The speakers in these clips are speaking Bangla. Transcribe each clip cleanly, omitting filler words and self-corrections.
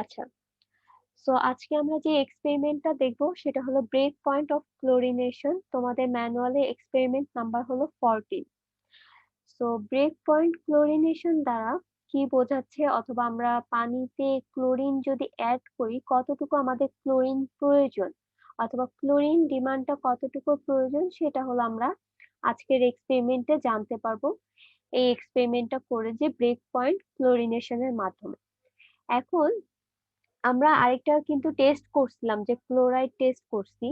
আচ্ছা, সো আজকে আমরা যে এক্সপেরিমেন্টটা দেখব সেটা হলো ব্রেক পয়েন্ট অফ ক্লোরিনেশন। তোমাদের ম্যানুয়ালে এক্সপেরিমেন্ট নাম্বার হলো 14। সো ব্রেক পয়েন্ট ক্লোরিনেশন দ্বারা কি বোঝাচ্ছে, অথবা আমরা পানিতে ক্লোরিন যদি অ্যাড করি কতটুকু আমাদের ক্লোরিন প্রয়োজন, অথবা ক্লোরিন ডিমান্ডটা কতটুকু প্রয়োজন, সেটা হলো আমরা আজকের এক্সপেরিমেন্টে জানতে পারবো এই এক্সপেরিমেন্টটা করে, যে ব্রেক পয়েন্ট ক্লোরিনেশনের মাধ্যমে। এখন আমরা আরেকটা কিন্তু টেস্ট করছিলাম, যে ক্লোরাইড টেস্ট করছি।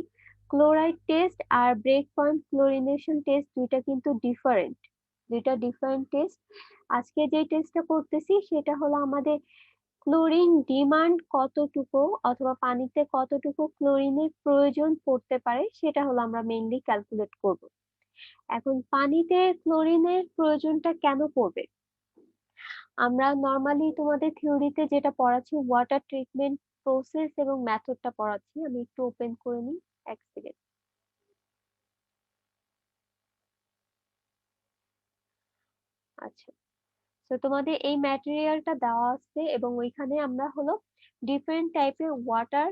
ক্লোরাইড টেস্ট আর ব্রেক পয়েন্ট ক্লোরিনেশন টেস্ট দুইটা কিন্তু ডিফারেন্ট, দুইটা ডিফারেন্ট টেস্ট। আজকে যে টেস্টটা করতেছি সেটা হলো আমাদের ক্লোরিন ডিমান্ড কতটুকু, অথবা পানিতে কতটুকু ক্লোরিনের প্রয়োজন পড়তে পারে, সেটা হলো আমরা মেইনলি ক্যালকুলেট করব। এখন পানিতে ক্লোরিনের প্রয়োজনটা কেন পড়বে? আমরা নর্মালি তোমাদের থিওরিতে যেটা পড়াচ্ছি, ওয়াটার ট্রিটমেন্ট প্রসেস এবং মেথডটা পড়াচ্ছি। আমি একটু ওপেন করে নিই, এক সেকেন্ড। আচ্ছা, তো তোমাদের এই ম্যাটেরিয়ালটা দেওয়া আছে এবং ওইখানে আমরা হলো ডিফারেন্ট টাইপের ওয়াটার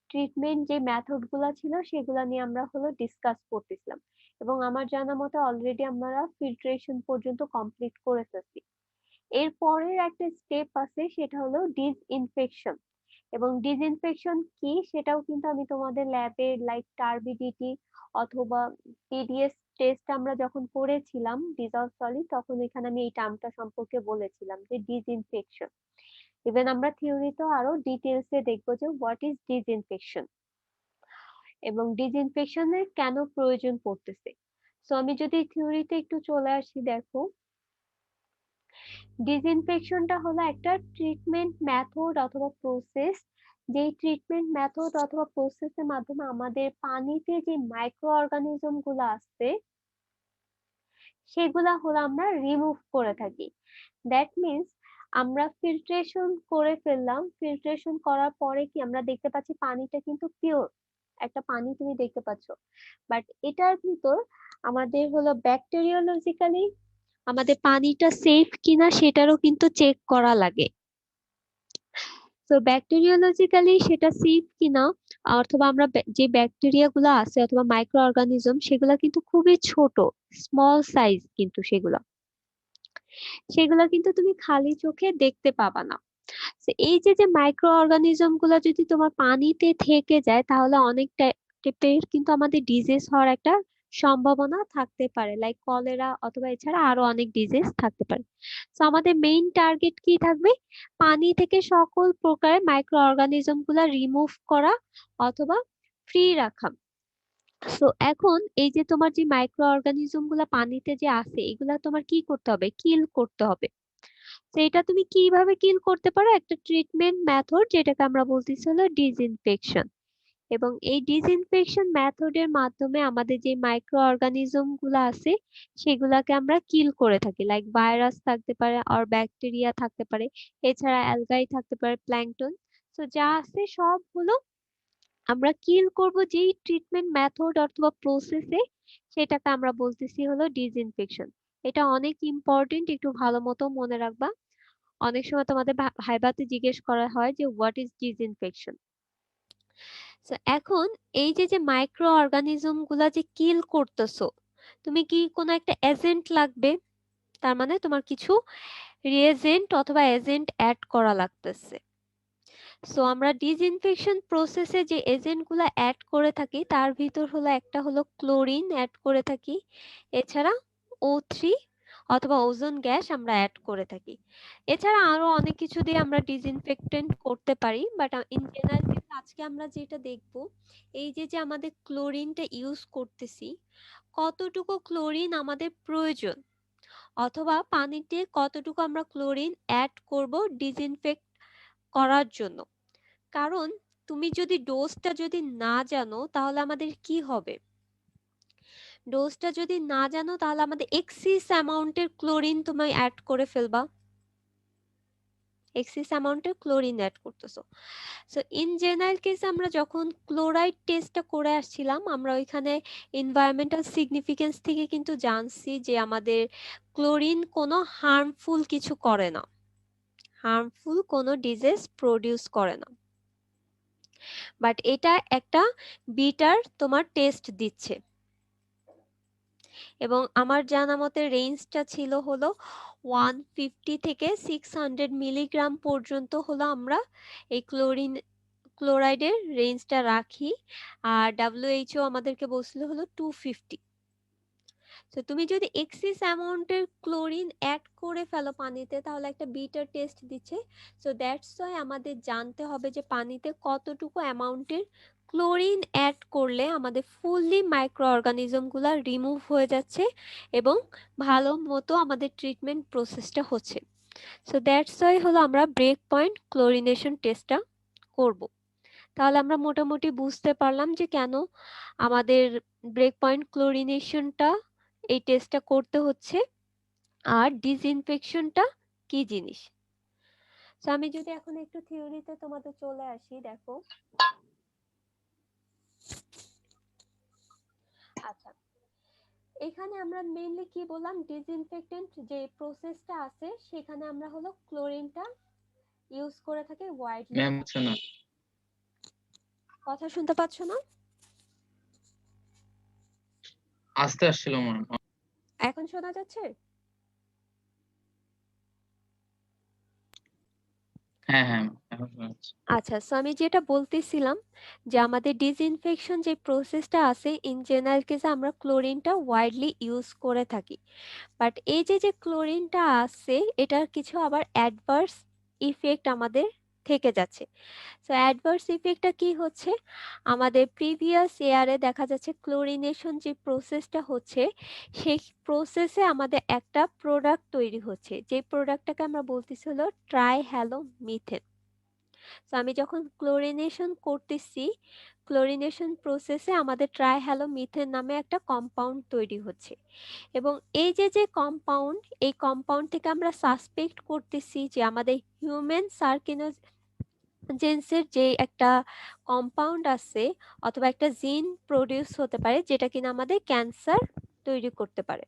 ট্রিটমেন্ট যে মেথড গুলা ছিল সেগুলা নিয়ে আমরা হলো ডিসকাস করতেছিলাম, এবং আমার জানা মতে অলরেডি আমরা ফিল্ট্রেশন পর্যন্ত কমপ্লিট করে ফেলছি। এর পরের একটা স্টেপ আছে, সেটা হলো ডিসইনফেকশন। এবং ডিসইনফেকশন কি সেটাও কিন্তু আমি তোমাদের ল্যাবে লাইক টার্বিডিটি অথবা টিডিএস টেস্ট আমরা যখন করেছিলাম ডিজলভ সলিড, তখন এখানে আমি এই টার্মটা সম্পর্কে বলেছিলাম যে ডিসইনফেকশন। ইভেন আমরা থিওরিতেও আরো ডিটেলসে দেখবো যে হোয়াট ইজ ডিসইনফেকশন এবং ডিসইনফেকশনের কেন প্রয়োজন পড়তেছে। সো আমি যদি থিওরিতে একটু চলে আসি, দেখো ডিসইনফেকশনটা হলো একটা ট্রিটমেন্ট মেথড অথবা প্রসেস, যেই ট্রিটমেন্ট মেথড অথবা প্রসেসের মাধ্যমে আমাদের পানিতে যে মাইক্রো অর্গানিজম গুলো আছে সেগুলা হলো আমরা রিমুভ করে থাকি। দ্যাট মিনস আমরা ফিল্ট্রেশন করে ফেললাম, ফিল্ট্রেশন করার পরে কি আমরা দেখতে পাচ্ছি পানিটা কিন্তু পিওর একটা পানি তুমি দেখতে পাচ্ছ, বাট এটার ভিতর আমাদের হলো ব্যাকটেরিওলজিক্যালি আমাদের পানিটা সেফ কিনা সেটারও কিন্তু চেক করা লাগে। তো ব্যাকটেরিওলজিক্যালি সেটা সেফ কিনা, অথবা আমরা যে ব্যাকটেরিয়া গুলো আছে অথবা মাইক্রো অর্গানিজম সেগুলা কিন্তু খুবই ছোট, স্মল সাইজ, কিন্তু সেগুলা সেগুলা কিন্তু তুমি খালি চোখে দেখতে পাবা না। তো এই যে যে মাইক্রো অর্গানিজম গুলা যদি তোমার পানিতে থেকে যায় তাহলে অনেক টাইপের কিন্তু আমাদের ডিজিজ হওয়ার একটা সম্ভাবনা থাকতে পারে, লাইক কলেরা অথবা এছাড়া আরো অনেক ডিজিজ থাকতে পারে। তো আমাদের মেইন টার্গেট কি থাকবে? পানি থেকে সকল প্রকারের মাইক্রো অর্গানিজম গুলা রিমুভ করা অথবা ফ্রি রাখা। তো এখন এই যে তোমার যে মাইক্রো অর্গানিজম গুলা পানিতে যে আছে এগুলা তোমার কি করতে হবে? কিল করতে হবে। তো এটা তুমি কিভাবে কিল করতে পারো? একটা ট্রিটমেন্ট মেথড যেটাকে আমরা বলতেছি হলো ডিসইনফেকশন। এবং এই ডিসইনফেকশন মেথডের মাধ্যমে আমাদের যে মাইক্রো অর্গানিজম গুলো আছে সেগুলাকে আমরা কিল করে থাকি, লাইক ভাইরাস থাকতে পারে আর ব্যাকটেরিয়া থাকতে পারে, এছাড়া অ্যালগাই থাকতে পারে, প্ল্যাঙ্কটন। তো যা আছে সবগুলো আমরা কিল করব যেই ট্রিটমেন্ট মেথড অথবা প্রসেসে, সেটাকে আমরা বলতেছি হলো ডিসইনফেকশন। এটা অনেক ইম্পর্টেন্ট, একটু ভালো মতো মনে রাখবা। অনেক সময় তোমাদের ভাইবাতে জিজ্ঞেস করা হয় যে হোয়াট ইজ ডিসইনফেকশন। তো এখন এই যে যে মাইক্রো অর্গানিজম গুলা যে কিল করতেছো, তুমি কি কোনো একটা এজেন্ট লাগবে, তার মানে তোমার কিছু রিএজেন্ট অথবা এজেন্ট অ্যাড করা লাগতেছে। সো আমরা ডিসইনফেকশন প্রসেসে যে এজেন্ট গুলা অ্যাড করে থাকি তার ভিতর হলো একটা হলো ক্লোরিন অ্যাড করে থাকি, এছাড়া O3 অথবা ওজোন গ্যাস আমরা অ্যাড করে থাকি। এছাড়া আরো অনেক কিছু দিয়ে আমরা ডিসইনফেক্টেন্ট করতে পারি, বাট ইন জেনারেল আজকে আমরা যেটা দেখব, এই যে যে আমাদের ক্লোরিনটা ইউজ করতেছি, কতটুকু ক্লোরিন আমাদের প্রয়োজন, অথবা পানিতে কতটুকু আমরা ক্লোরিন অ্যাড করব ডিসইনফেক্ট করার জন্য। কারণ তুমি যদি ডোজটা যদি না জানো তাহলে আমাদের কি হবে? ডোজটা যদি না জানো তাহলে আমাদের এক্সিস অ্যামাউন্টের ক্লোরিন তুমি অ্যাড করে ফেলবা, এক্সিস অ্যামাউন্টের ক্লোরিন অ্যাড করতেছো। সো ইন জেনারেল কেস আমরা যখন ক্লোরাইড টেস্টটা করে আসছিলাম আমরা ওইখানে এনভায়রনমেন্টাল সিগনিফিকেন্স থেকে কিন্তু জানছি যে আমাদের ক্লোরিন কোনো হার্মফুল কিছু করে না। হার্মফুল কোনো ডিজিজ প্রডিউস করে না, বাট এটা একটা বিটার তোমার টেস্ট দিচ্ছে। এবং আমার জানা মতে রেঞ্জটা ছিল হলো 150 থেকে 600 মিলিগ্রাম পর্যন্ত হলো আমরা এই ক্লোরাইডের রেঞ্জটা রাখি। আর WHO আমাদেরকে বলছিল হলো 250। তো তুমি যদি এক্সিস অ্যামাউন্টের ক্লোরিন অ্যাড করে ফেলো পানিতে, তাহলে একটা বিটার টেস্ট দিচ্ছে। সো দ্যাটস ওয়াই আমাদের জানতে হবে যে পানিতে কতটুকু অ্যামাউন্টের ক্লোরিন অ্যাড করলে আমাদের ফুললি মাইক্রো অর্গানিজমগুলো রিমুভ হয়ে যাচ্ছে এবং ভালো মতো আমাদের ট্রিটমেন্ট প্রসেসটা হচ্ছে। সো দ্যাটস ওয়াই হলো আমরা ব্রেক পয়েন্ট ক্লোরিনেশন টেস্টটা করব। তাহলে আমরা মোটামুটি বুঝতে পারলাম যে কেন আমাদের ব্রেক পয়েন্ট ক্লোরিনেশনটা এই টেস্টটা করতে হচ্ছে আর ডিসইনফেকশনটা কি জিনিস। তো আমি যদি এখন একটু থিওরিতে তোমাদের চলে আসি, দেখো। আচ্ছা, এখানে আমরা মেইনলি কি বললাম, ডিসইনফেক্টেন্ট যে প্রসেসটা আছে সেখানে আমরা হলো ক্লোরিনটা ইউজ করে থাকি ওয়াইডলি। ম্যাম হচ্ছে না, কথা শুনতে পাচ্ছ না? আস্তে আসছিল মনে হয়। এখন শোনা যাচ্ছে? হ্যাঁ হ্যাঁ, এখন শোনা যাচ্ছে। আচ্ছা, সো আমি যেটা বলতেছিলাম যে আমাদের ডিসইনফেকশন যে প্রসেসটা আছে ইন জেনারেল কেসে আমরা ক্লোরিনটা ওয়াইডলি ইউজ করে থাকি। বাট এই যে ক্লোরিনটা আছে এটার কিছু আবার অ্যাডভার্স ইফেক্ট আমাদের থেকে যাচ্ছে। সো অ্যাডভার্স ইফেক্টটা কি হচ্ছে, আমাদের প্রিভিয়াস ইয়ারে দেখা যাচ্ছে ক্লোরিনেশন যে প্রসেসটা হচ্ছে সেই প্রসেসে আমাদের একটা প্রোডাক্ট তৈরি হচ্ছে, যে প্রোডাক্টটাকে আমরা বলতেছি হলো ট্রাইহ্যালোমিথেন। তো আমি যখন ক্লোরিনেশন করতেছি, ক্লোরিনেশন প্রসেসে আমাদের ট্রাইহ্যালোমিথেন নামে একটা কম্পাউন্ড তৈরি হচ্ছে। এবং এই যে কম্পাউন্ড, এই কম্পাউন্ড থেকে আমরা সাসপেক্ট করতেছি যে আমাদের হিউম্যান সার্কিনোজেন্সের যে একটা কম্পাউন্ড আছে অথবা একটা জিন প্রডিউস হতে পারে যেটা কিনা আমাদের ক্যান্সার তৈরি করতে পারে।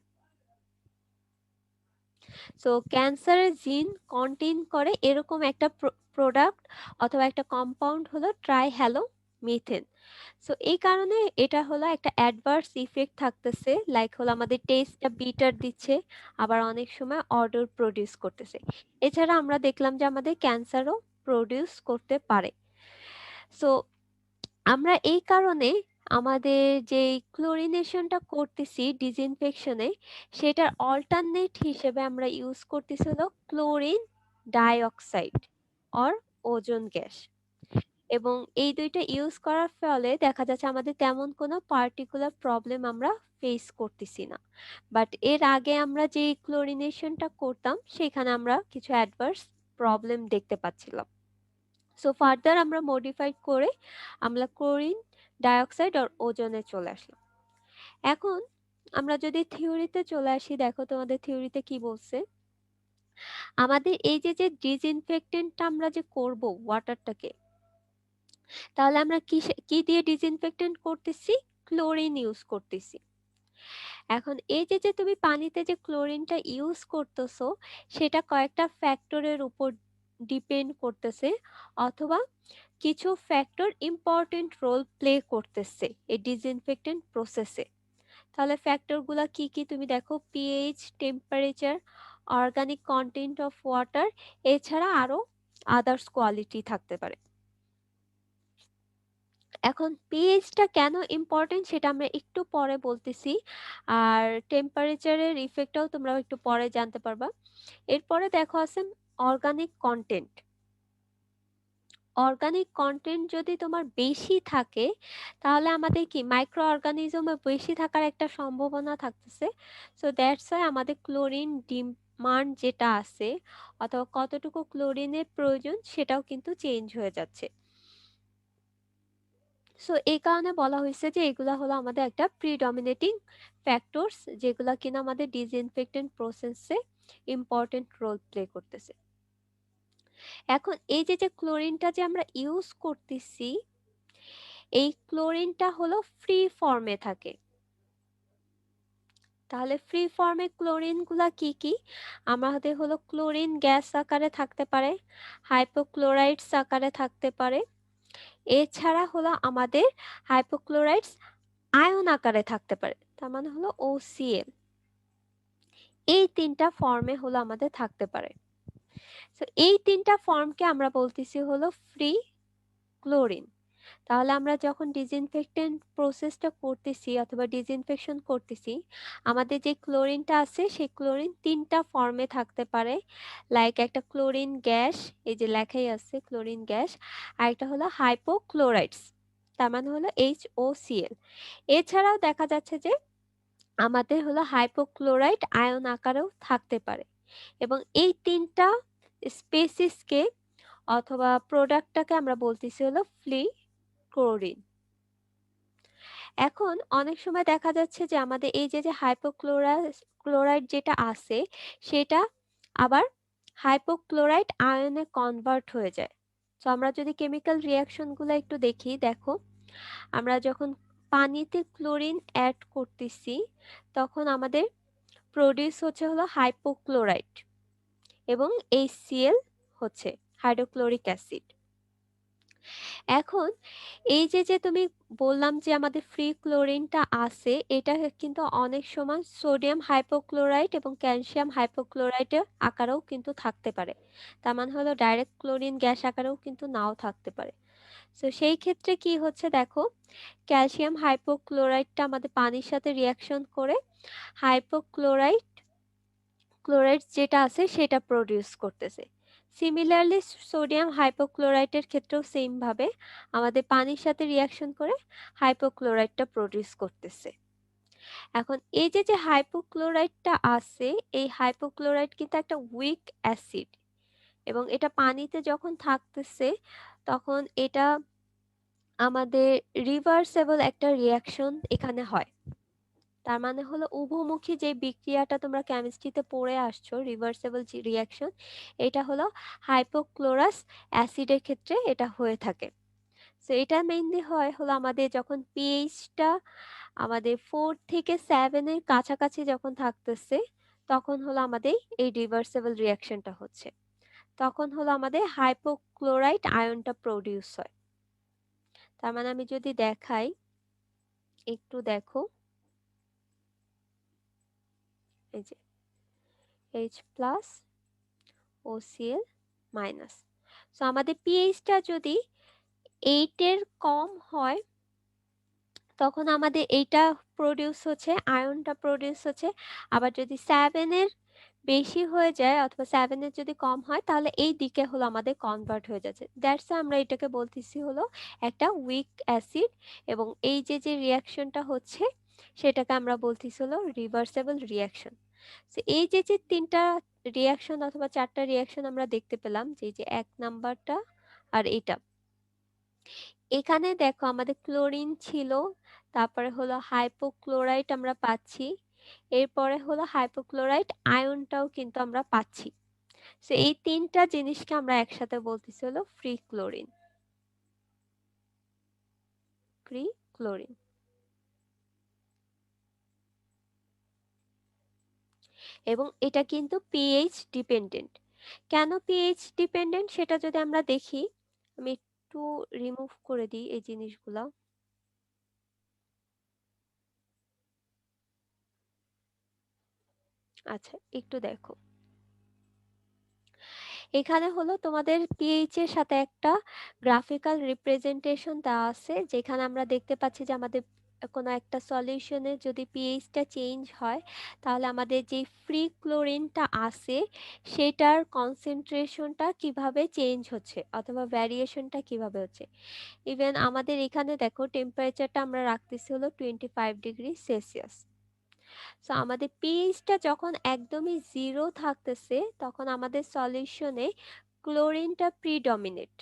সো ক্যান্সারের জিন কন্টেইন করে এরকম একটা প্রোডাক্ট অথবা একটা কম্পাউন্ড হলো ট্রাইহ্যালোমিথেন। সো এই কারণে এটা হলো একটা অ্যাডভার্স ইফেক্ট থাকতেছে, লাইক হলো আমাদের টেস্টটা বিটার দিচ্ছে, আবার অনেক সময় অডর প্রডিউস করতেছে। এছাড়া আমরা দেখলাম যে আমাদের ক্যান্সারও প্রডিউস করতে পারে। সো আমরা এই কারণে আমাদের যে ক্লোরিনেশনটা করতেছি ডিসইনফেকশনে, সেটার অল্টারনেট হিসেবে আমরা ইউজ করতেছি হলো chlorine dioxide or ozone gas. এবং এই দুইটা ইউজ করার ফলে দেখা যাচ্ছে আমাদের তেমন কোনো পার্টিকুলার প্রবলেম আমরা ফেস করতেছি না। বাট এর আগে আমরা যে ক্লোরিনেশনটা করতাম সেখানে আমরা কিছু অ্যাডভার্স প্রবলেম দেখতে পাচ্ছিলাম। সো ফার্দার আমরা মডিফাই করে আমরা ক্লোরিন ডাইঅক্সাইড আর ওজনে চলে আসলাম। এখন আমরা যদি থিওরিতে চলে আসি, দেখো তোমাদের থিওরিতে কি বলছে, আমাদের এই যে ডিসইনফেক্টেন্টটা আমরা যে করব ওয়াটারটাকে, তাহলে আমরা কি দিয়ে ডিসইনফেক্টেন্ট করতেছি, ক্লোরিন ইউজ করতেছি। এখন এই যে তুমি পানিতে যে ক্লোরিনটা ইউজ করতেছো সেটা কয়েকটা ফ্যাক্টরের উপর ডিপেন্ড করতেছে অথবা কিছু ফ্যাক্টর ইম্পর্টেন্ট রোল প্লে করতেছে এই ডিসইনফেক্টেন্ট প্রসেসে। তাহলে ফ্যাক্টরগুলো কি কি তুমি দেখো, pH, temperature, organic content of water, এছাড়া আরো আদার্স কোয়ালিটি থাকতে পারে। এখন পিএইচটা কেন ইম্পর্টেন্ট সেটা আমরা একটু পরে বলতেছি, আর টেম্পারেচারের ইফেক্টটাও তোমরা একটু পরে জানতে পারবা। এরপরে দেখো আছে অর্গানিক কন্টেন্ট। অর্গানিক কন্টেন্ট যদি তোমার বেশি থাকে তাহলে আমাদের কি মাইক্রো অর্গানিজমে বেশি থাকার একটা সম্ভাবনা থাকতেছে। সো দ্যাটস ওয়াই আমাদের ক্লোরিন ডিমান্ড যেটা আছে অথবা কতটুকু ক্লোরিনের প্রয়োজন সেটাও কিন্তু চেঞ্জ হয়ে যাচ্ছে। সো এই কারণে বলা হয়েছে যে এগুলা হলো আমাদের একটা প্রিডমিনেটিং ফ্যাক্টরস যেগুলা কিনা আমাদের ডিসইনফেক্টেন্ট প্রসেসে ইম্পর্টেন্ট রোল প্লে করতেছে। এখন এই যে ক্লোরিনটা যে আমরা ইউজ করতেছি, এই ক্লোরিনটা হলো ফ্রি ফর্মে থাকে। তাহলে ফ্রি ফর্মে ক্লোরিন গুলা কি কি? আমাদের হলো ক্লোরিন গ্যাস আকারে থাকতে পারে, হাইপোক্লোরাইডস আকারে থাকতে পারে। এছাড়া হলো আমাদের হাইপোক্লোরাইডস আয়ন আকারে থাকতে পারে, তার মানে হলো OCl। এই তিনটা ফর্মে হলো আমাদের থাকতে পারে। তো এই তিনটা ফর্মকে আমরা বলতেছি হলো ফ্রি ক্লোরিন। তাহলে আমরা যখন ডিসইনফেক্টেন্ট প্রসেসটা করতেছি অথবা ডিসইনফেকশন করতেছি, আমাদের যে ক্লোরিনটা আছে সেই ক্লোরিন তিনটা ফর্মে থাকতে পারে। লাইক একটা ক্লোরিন গ্যাস, এই যে লেখাই আছে ক্লোরিন গ্যাস, আর একটা হলো হাইপোক্লোরাইডস, তার মানে হলো HOCl। এছাড়াও দেখা যাচ্ছে যে আমাদের হলো হাইপোক্লোরাইট আয়ন আকারেও থাকতে পারে। এবং এই তিনটা স্পেসিসকে অথবা প্রোডাক্টটাকে আমরা বলতেছি হলো ফ্রি ক্লোরিন। এখন অনেক সময় দেখা যাচ্ছে যে আমাদের এই যে ক্লোরাইড যেটা আছে সেটা আবার হাইপোক্লোরাইট আয়নে কনভার্ট হয়ে যায়। তো আমরা যদি কেমিক্যাল রিঅ্যাকশন গুলো একটু দেখি, দেখো আমরা যখন পানিতে ক্লোরিন অ্যাড করতেছি তখন আমাদের প্রডিউস হচ্ছে হলো হাইপোক্লোরাইট এবং HCl হচ্ছে হাইড্রোক্লোরিক অ্যাসিড। এখন এই যে তুমি বললাম যে আমাদের ফ্রি ক্লোরিনটা আছে, এটা কিন্তু অনেক সময় সোডিয়াম হাইপোক্লোরাইট এবং ক্যালসিয়াম হাইপোক্লোরাইটের আকারেও কিন্তু থাকতে পারে। তার মানে হলো ডাইরেক্ট ক্লোরিন গ্যাস আকারেও কিন্তু নাও থাকতে পারে। তো সেই ক্ষেত্রে কি হচ্ছে দেখো, ক্যালসিয়াম হাইপোক্লোরাইটটা আমাদের পানির সাথে রিঅ্যাকশন করে হাইপোক্লোরাইট ক্লোরাইড যেটা আছে সেটা প্রডিউস করতেছে। সিমিলারলি সোডিয়াম হাইপোক্লোরাইটের ক্ষেত্রেও সেম ভাবে আমাদের পানির সাথে রিঅ্যাকশন করে হাইপোক্লোরাইটটা প্রডিউস করতেছে। এখন এই যে হাইপোক্লোরাইটটা আছে, এই হাইপোক্লোরাইট কিন্তু একটা উইক অ্যাসিড এবং এটা পানিতে যখন থাকতেছে তখন এটা আমাদের রিভার্সেবল একটা রিঅ্যাকশন এখানে হয়। তার মানে হলো উভমুখী যে বিক্রিয়াটা তোমরা কেমিস্ট্রিতে পড়ে আসছো, রিভার্সেবল রিঅ্যাকশন, এটা হলো হাইপোক্লোরাস অ্যাসিডের ক্ষেত্রে এটা হয়ে থাকে। তো এটা মেইনলি হয় হলো আমাদের যখন পিএইচটা আমাদের 4 থেকে 7 এর কাছাকাছি যখন থাকতেছে তখন হলো আমাদের এই রিভার্সেবল রিঅ্যাকশনটা হচ্ছে, তখন হলো আমাদের হাইপোক্লোরাইট আয়নটা প্রডিউস হয়। তার মানে আমি যদি দেখাই, একটু দেখো, এই যে H plus OCl minus. So আমাদের পিএইচটা যদি 8 এর কম হয় তখন আমাদের এইটা প্রডিউস হচ্ছে, আয়নটা প্রডিউস হচ্ছে। আবার যদি 7 এর বেশি হয়ে যায় অথবা 7 এর যদি কম হয় তাহলে এই দিকে হলো আমাদের কনভার্ট হয়ে যাচ্ছে। দ্যাটস আমরা এটাকে বলতেছি হলো একটা উইক অ্যাসিড এবং এই যে রিঅ্যাকশনটা হচ্ছে সেটাকে আমরা বলতেছি হলো রিভার্সেবল রিঅ্যাকশন। তো এই যে তিনটা রিঅ্যাকশন অথবা চারটা রিঅ্যাকশন আমরা দেখতে পেলাম, যে এই যে 1 নাম্বারটা আর এটা, এখানে দেখো আমাদের ক্লোরিন ছিল, তারপরে হলো হাইপোক্লোরাইট আমরা পাচ্ছি, এরপরে হলো হাইপোক্লোরাইট আয়নটাও কিন্তু আমরা পাচ্ছি। তো এই তিনটা জিনিসকে আমরা একসাথে বলতেছি হলো ফ্রি ক্লোরিন। ফ্রি ক্লোরিন এবং এটা কিন্তু পিএইচ ডিপেন্ডেন্ট। কেন পিএইচ ডিপেন্ডেন্ট সেটা যদি আমরা দেখি, আমি একটু রিমুভ করে দিই এই জিনিসগুলা। আচ্ছা একটু দেখো, এখানে হলো তোমাদের পিএইচ এর সাথে একটা গ্রাফিক্যাল রিপ্রেজেন্টেশন দেওয়া আছে, যেখানে আমরা দেখতে পাচ্ছি যে আমাদের কোনো একটা সলিউশনে যদি পিএইচটা চেঞ্জ হয় তাহলে আমাদের যে ফ্রি ক্লোরিনটা আছে সেটার কনসেন্ট্রেশনটা কিভাবে চেঞ্জ হচ্ছে অথবা ভ্যারিয়েশনটা কিভাবে হচ্ছে। ইভেন আমাদের এখানে দেখো টেম্পারেচারটা আমরা রাখতেছি হলো 25°C। সো আমাদের পিএইচটা যখন একদমই জিরো থাকতেছে তখন আমাদের সলিউশনে ক্লোরিনটা প্রিডমিনেট।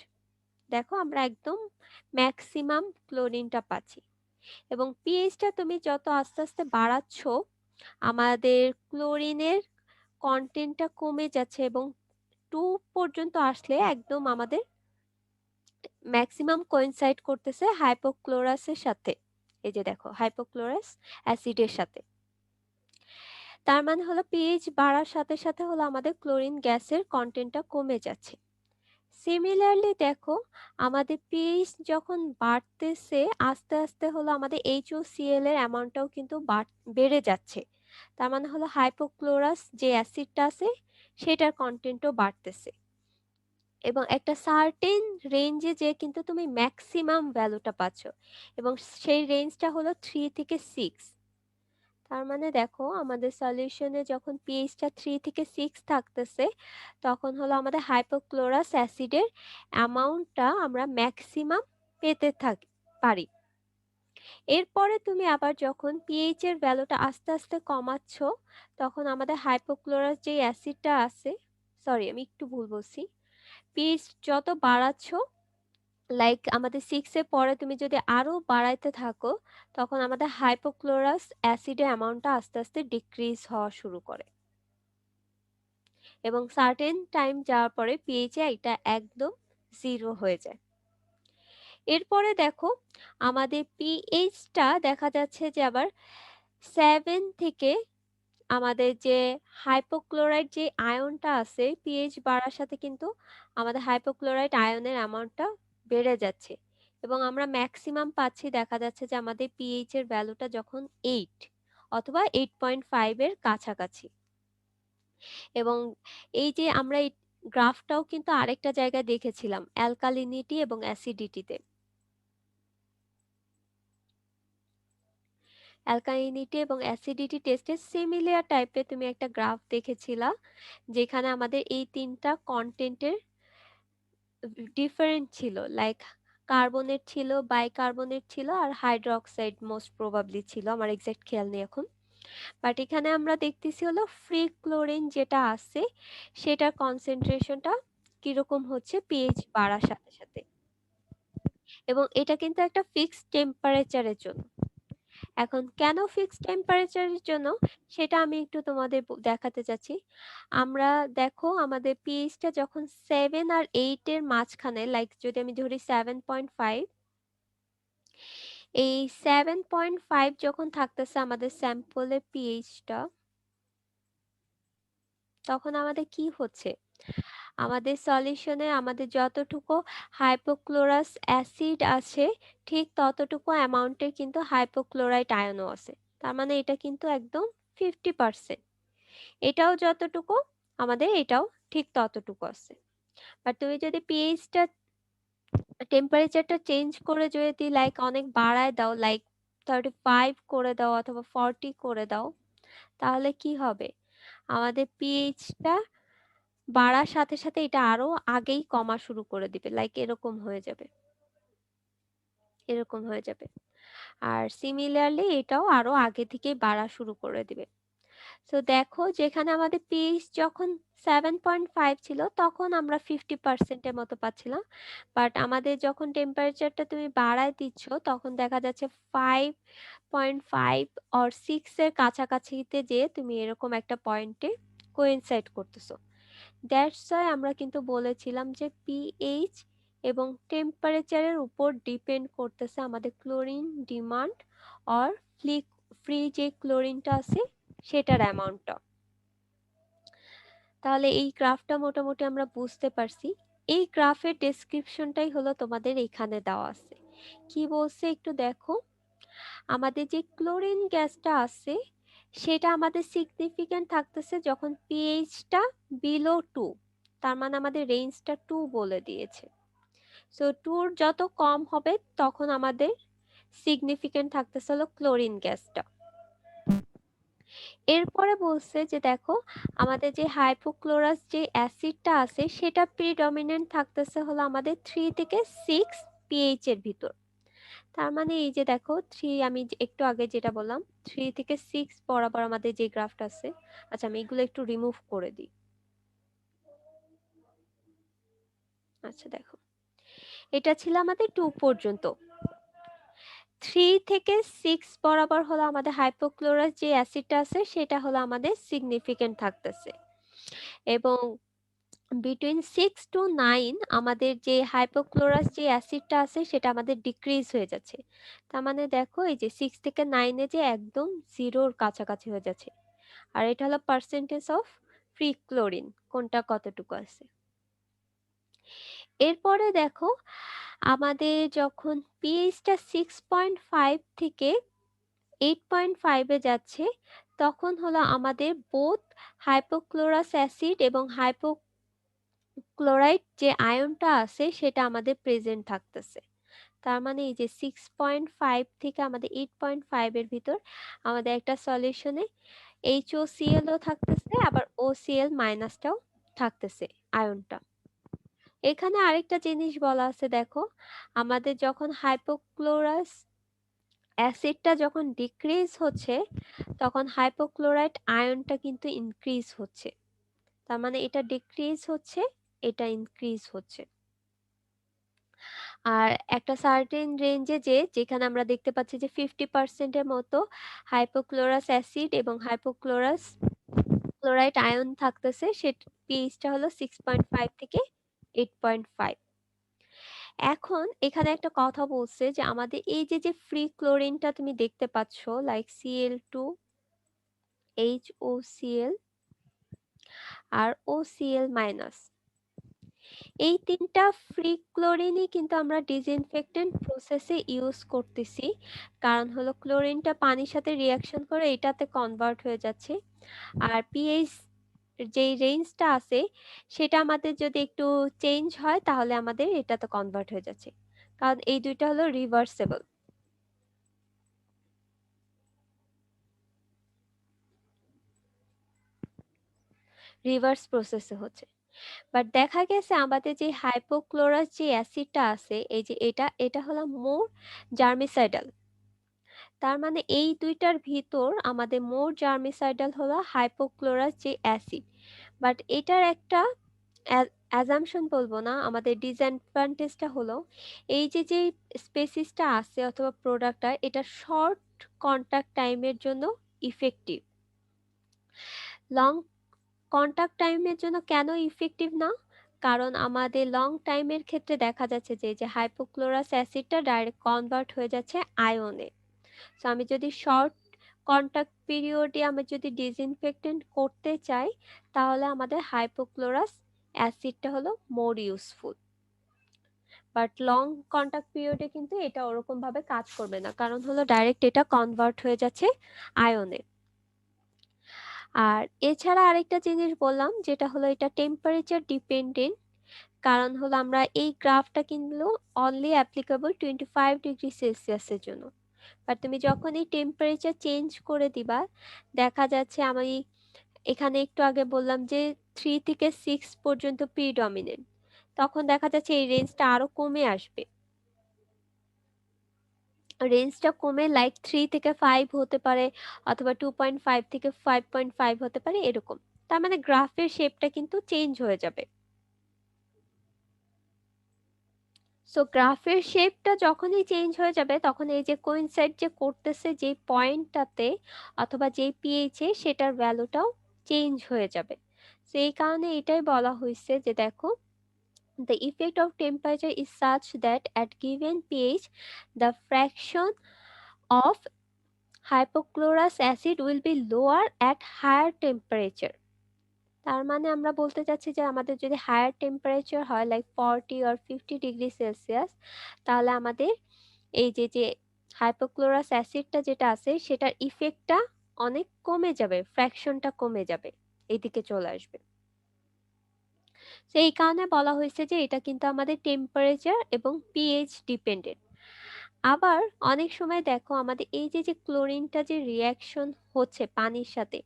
দেখো আমরা একদম ম্যাক্সিমাম ক্লোরিনটা পাচ্ছি এবং পিএইচটা তুমি যত আস্তে আস্তে বাড়াচ্ছ আমাদের ক্লোরিনের কন্টেন্টটা কমে যাচ্ছে এবং 2 পর্যন্ত আসলে একদম আমাদের ম্যাক্সিমাম কোইনসাইড করতেছে হাইপোক্লোরাসের সাথে। এই যে দেখো হাইপোক্লোরাস অ্যাসিডের সাথে। তার মানে হলো পিএইচ বাড়ার সাথে সাথে হলো আমাদের ক্লোরিন গ্যাসের কনটেন্টটা কমে যাচ্ছে। সিমিলারলি দেখো, আমাদের পিএইচ যখন বাড়তেছে আস্তে আস্তে হলো আমাদের HOCl এর অ্যামাউন্টটাও কিন্তু বেড়ে যাচ্ছে। তার মানে হলো হাইপোক্লোরাস যে অ্যাসিডটা আছে সেটার কন্টেন্টও বাড়তেছে, এবং একটা সার্টেন রেঞ্জে যে কিন্তু তুমি ম্যাক্সিমাম ভ্যালুটা পাচ্ছ, এবং সেই রেঞ্জটা হলো 3 থেকে 6। তার মানে দেখো, আমাদের সলিউশনে যখন পিএইচটা 3 থেকে 6 থাকতেছে, তখন হলো আমাদের হাইপোক্লোরাস অ্যাসিডের অ্যামাউন্টটা আমরা ম্যাক্সিমাম পেতে পারি। এরপরে তুমি আবার যখন পিএইচ এর ভ্যালুটা আস্তে আস্তে কমাচ্ছ, তখন আমাদের হাইপোক্লোরাস যে অ্যাসিডটা আছে, সরি আমি একটু ভুল বলছি, পিএইচ যত বাড়াচ্ছ, লাইক আমাদের 6 এর পরে তুমি যদি আরো বাড়াইতে থাকো, তখন আমাদের হাইপোক্লোরাস অ্যাসিডের অ্যামাউন্টটা আস্তে আস্তে ডিক্রিজ হওয়া শুরু করে, এবং সার্টেন টাইম যাওয়ার পরে পিএইচ এ এটা একদম জিরো হয়ে যায়। এরপরে দেখো, আমাদের পিএইচটা দেখা যাচ্ছে যে আবার 7 থেকে আমাদের যে হাইপোক্লোরাইড যে আয়নটা আছে, পিএইচ বাড়ার সাথে কিন্তু আমাদের হাইপোক্লোরাইড আয়নের অ্যামাউন্টটা বেড়ে যাচ্ছে, এবং আমরা ম্যাক্সিমাম পাচ্ছি, দেখা যাচ্ছে যে আমাদের পিএইচ এর ভ্যালুটা যখন 8 অথবা 8.5 এর কাছাকাছি। এবং এই যে আমরা এই গ্রাফটাও কিন্তু আরেকটা জায়গায় দেখেছিলাম, অ্যালকালিনিটি এবং অ্যাসিডিটিতে। অ্যালকালিনিটি এবং অ্যাসিডিটি টেস্টে সিমিলার টাইপের তুমি একটা গ্রাফ দেখেছিলা, যেখানে আমাদের এই তিনটা কন্টেন্টের ডিফারেন্ট ছিল, লাইক কার্বনেট ছিল, বাইকার্বনেট ছিল, আর হাইড্রোক্সাইড মোস্ট প্রবাবলি ছিল, আমার এক্সাক্ট খেয়াল নেই এখন। বাট এখানে আমরা দেখতেছি হলো ফ্রি ক্লোরিন যেটা আছে সেটার কনসেন্ট্রেশনটা কিরকম হচ্ছে পিএইচ বাড়ার সাথে সাথে, এবং এটা কিন্তু একটা ফিক্সড টেম্পারেচারের জন্য। এখন কেন ফিক্সড টেম্পারেচারের জন্য সেটা আমি একটু তোমাদের দেখাতে চাচ্ছি। আমরা দেখো, আমাদের পিএইচটা যখন 7 আর 8 এর মাঝখানে, লাইক যদি আমি ধরি 7.5, এই 7.5 যখন থাকতেছে আমাদের স্যাম্পলের পিএইচটা, তখন আমাদের কি হচ্ছে, আমাদের সলিউশনে আমাদের যতটুকু হাইপোক্লোরাস অ্যাসিড আছে ঠিক ততটুকু অ্যামাউন্টের কিন্তু হাইপোক্লোরাইট আয়নও আছে। তার মানে এটা কিন্তু একদম 50%। এটাও যতটুকু আমাদের, এটাও ঠিক ততটুকু আছে। বাট তুমি যদি পিএইচটা টেম্পারেচারটা চেঞ্জ করে যদি লাইক অনেক বাড়ায় দাও, লাইক 35 করে দাও অথবা 40 করে দাও, তাহলে কি হবে, আমাদের পিএইচটা বাড়ার সাথে সাথে এটা আরো আগেই কমা শুরু করে দিবে, লাইক এরকম হয়ে যাবে, এরকম হয়ে যাবে। আর সিমিলারলি এটাও আরো আগে থেকেই বাড়া শুরু করে দিবে। তো দেখো, যেখানে আমাদের পিএইচ যখন 7.5 ছিল তখন আমরা 50% এর মতো পাচ্ছিলাম, বাট আমাদের যখন টেম্পারেচারটা তুমি বাড়ায় দিচ্ছ তখন দেখা যাচ্ছে 5.5 অর 6 এর কাছাকাছিতে যে তুমি এরকম একটা পয়েন্টে কোইনসাইড করতেছো। দ্যাটস ওয়াই আমরা কিন্তু বলেছিলাম যে পিএইচ এবং টেম্পারেচারের উপর ডিপেন্ড করতেছে আমাদের ক্লোরিন ডিমান্ড অর ফ্রি যে ক্লোরিনটা আছে সেটার অ্যামাউন্টটা। তাহলে এই গ্রাফটা মোটামুটি আমরা বুঝতে পারছি। এই গ্রাফের ডেসক্রিপশনটাই হলো তোমাদের এখানে দেওয়া আছে। কি বলছে একটু দেখো, আমাদের যে ক্লোরিন গ্যাসটা আছে সেটা আমাদের সিগনিফিক্যান্ট থাকতেছে যখন পিএইচটা বিলো 2, তার মানে আমাদের রেঞ্জটা 2 বলে দিয়েছে। সো 2 যত কম হবে তখন আমাদের সিগনিফিক্যান্ট থাকতেছে হলো ক্লোরিন গ্যাসটা। এরপরে বলছে যে দেখো, আমাদের যে হাইপোক্লোরাস যে অ্যাসিডটা আছে সেটা প্রিডমিনেন্ট থাকতেছে হলো আমাদের 3 থেকে 6 পিএইচ এর ভিতর। তার মানে এই যে দেখো 3, আমি একটু আগে যেটা বললাম 3 থেকে 6 বরাবর আমাদের যে গ্রাফটা আছে। আচ্ছা, আমি এগুলো একটু রিমুভ করে দিই। আচ্ছা দেখো, এটা ছিল আমাদের 2 পর্যন্ত। 3 থেকে 6 বরাবর হলো আমাদের হাইপোক্লোরাস যে অ্যাসিডটা আছে সেটা হলো আমাদের সিগনিফিকেন্ট থাকতেছে, এবং বিটুইন 6 to 9 আমাদের যে হাইপোক্লোরাস যে অ্যাসিডটা আছে সেটা আমাদের ডিক্রিজ হয়ে যাচ্ছে। তার মানে দেখো, এই যে 6 থেকে 9 যে একদম জিরোর কাছাকাছি হয়ে যাচ্ছে। আর এটা হলো পার্সেন্টেজ অফ ফ্রি ক্লোরিন, কোনটা কতটুকু আছে। এরপরে দেখো আমাদের যখন পিএইচটা 6.5 থেকে 8.5 এ যাচ্ছে, তখন হলো আমাদের বোথ হাইপোক্লোরাস অ্যাসিড এবং হাইপোক্লোরাইট যে আয়নটা আছে সেটা আমাদের প্রেজেন্ট থাকতেছে। তার মানে এই যে 6.5 থেকে আমাদের 8.5 এর ভিতর আমাদের একটা সলিউশনে HOCl ও থাকতেছে, আবার OCl মাইনাসটাও থাকতেছে আয়নটা। এখানে আরেকটা জিনিস বলা আছে দেখো, আমাদের যখন হাইপোক্লোরাস অ্যাসিডটা যখন ডিক্রিজ হচ্ছে, তখন হাইপোক্লোরাইট আয়নটা কিন্তু ইনক্রিজ হচ্ছে। তার মানে এটা ডিক্রিজ হচ্ছে, এটা ইনক্রিজ হচ্ছে। আর একটা সার্টেন রেঞ্জে যেখানে আমরা দেখতে পাচ্ছি যে 50% এর মতো হাইপোক্লোরাস অ্যাসিড এবং হাইপোক্লোরাস ক্লোরাইড আয়ন থাকতেছে, সে পিএইচটা হলো 6.5 থেকে 8.5। এখন এখানে একটা কথা বলছে যে আমাদের এই যে ফ্রি ক্লোরিনটা তুমি দেখতে পাচ্ছ, লাইক Cl2, HOCl আর OCl মাইনাস, এই তিনটা ফ্রি ক্লোরিনই কিন্তু আমরা ডিসইনফেক্টেন্ট প্রসেসে ইউজ করতেছি। কারণ হলো ক্লোরিনটা পানির সাথে রিয়াকশন করে এটাতে কনভার্ট হয়ে যাচ্ছে। আর পিএইচ যেই রেঞ্জটা আছে সেটা আমাদের যদি একটু চেঞ্জ হয় তাহলে আমাদের এটাতে কনভার্ট হয়ে যাচ্ছে, কারণ এই দুইটা হলো রিভার্সেবল, রিভার্স প্রসেসে হচ্ছে। বাট দেখা গেছে আমাদের যে হাইপোক্লোরাস যে অ্যাসিডটা আছে, এই যে এটা এটা হলো মোর জার্মিসাইডাল। তার মানে এই দুইটার ভিতর আমাদের মোর জার্মিসাইডাল হলো হাইপোক্লোরাস যে অ্যাসিড। বাট এটার একটা অ্যাজাম্পশন বলবো না, আমাদের ডিসঅ্যাডভান্টেজটা হলো এই যে স্পেসিসটা আছে অথবা প্রোডাক্টটা, এটা শর্ট কন্টাক্ট টাইমের জন্য ইফেক্টিভ। লং কন্টাক্ট টাইমের জন্য কেন ইফেক্টিভ না? কারণ আমাদের লং টাইমের ক্ষেত্রে দেখা যাচ্ছে যে যে হাইপোক্লোরাস অ্যাসিডটা ডাইরেক্ট কনভার্ট হয়ে যাচ্ছে আয়নে। সো আমি যদি শর্ট কন্টাক্ট পিরিয়ডে আমি যদি ডিসইনফেক্টেন্ট করতে চাই, তাহলে আমাদের হাইপোক্লোরাস অ্যাসিডটা হলো মোর ইউজফুল। বাট লং কন্টাক্ট পিরিয়ডে কিন্তু এটা ওরকম ভাবে কাজ করবে না, কারণ হলো ডাইরেক্ট এটা কনভার্ট হয়ে যাচ্ছে আয়নে। আর এছাড়া আরেকটা জিনিস বললাম যেটা হলো এটা টেম্পারেচার ডিপেন্ডেন্ট, কারণ হলো আমরা এই গ্রাফটা কিন্তু অনলি অ্যাপ্লিকেবল 25°C জন্য। বাট তুমি যখন এই টেম্পারেচার চেঞ্জ করে দিবা, দেখা যাচ্ছে আমি এখানে একটু আগে বললাম যে 3 থেকে 6 পর্যন্ত প্রিডমিনেন্ট, তখন দেখা যাচ্ছে এই রেঞ্জটা আরো কমে আসবে। রেঞ্জটা কমে লাইক 3 থেকে 5 হতে পারে, অথবা 2.5 থেকে 5.5 হতে পারে এরকম। তার মানে গ্রাফের শেপটা কিন্তু চেঞ্জ হয়ে যাবে। সো গ্রাফের শেপটা যখনই চেঞ্জ হয়ে যাবে, তখন এই যে কোইনসাইড যে করতেছে যে পয়েন্টটাতে অথবা যে পিএইচে, সেটার ভ্যালুটাও চেঞ্জ হয়ে যাবে। সো এই কারণে এটাই বলা হয়েছে যে দেখো, the effect of temperature is such that at given pH the fraction of hypochlorous acid will be lower at higher temperature। তার মানে আমরা বলতে চাচ্ছি যে আমাদের যদি হায়ার টেম্পারেচার হয় লাইক 40 or 50°C, তাহলে আমাদের এই যে হাইপোক্লোরাস অ্যাসিডটা যেটা আছে সেটার ইফেক্টটা অনেক কমে যাবে, ফ্র্যাকশনটা কমে যাবে, এইদিকে চলে আসবে। তো এই কারণে বলা হয়েছে যে এটা কিন্তু আমাদের টেম্পারেচার এবং পিএইচ ডিপেন্ডেন্ট। আবার অনেক সময় দেখো আমাদের এই যে ক্লোরিনটা যে রিয়াকশন হচ্ছে পানির সাথে,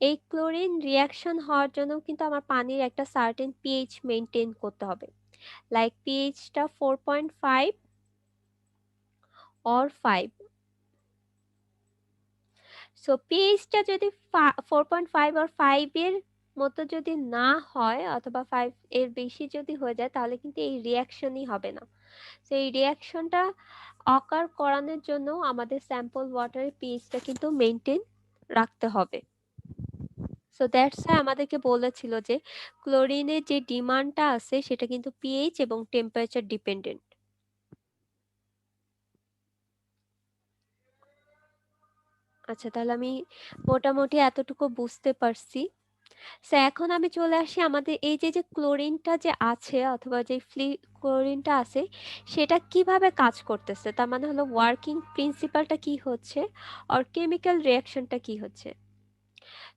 এই ক্লোরিন রিয়াকশন হওয়ার জন্য কিন্তু আমার পানির একটা সার্টেন পিএইচ মেনটেন করতে হবে, লাইক পিএইচটা 4.5 or 5। সো পিএইচটা যদি 4.5 or 5 এর মতো যদি না হয়, অথবা 5 এর বেশি যদি হয়ে যায়, তাহলে কিন্তু এই রিয়াকশনই হবে না। তো এই রিয়াকশনটা অকার করানোর জন্য আমাদের স্যাম্পল ওয়াটারের পিএইচটা কিন্তু মেনটেন রাখতে হবে। সো দ্যাটস ওয়াই আমাদেরকে বলেছিল যে ক্লোরিনের যে ডিমান্ডটা আছে সেটা কিন্তু পিএইচ এবং টেম্পারেচার ডিপেন্ডেন্ট। আচ্ছা, তাহলে আমি মোটামুটি এতটুকু বুঝতে পারছি। সো এখন আমি চলে আসি আমাদের এই যে ক্লোরিনটা যে আছে অথবা যে ক্লোরিনটা আছে সেটা কিভাবে কাজ করতেছে? তার মানে হলো ওয়ার্কিং প্রিন্সিপালটা কি হচ্ছে? অর কেমিক্যাল রিঅ্যাকশনটা কি হচ্ছে?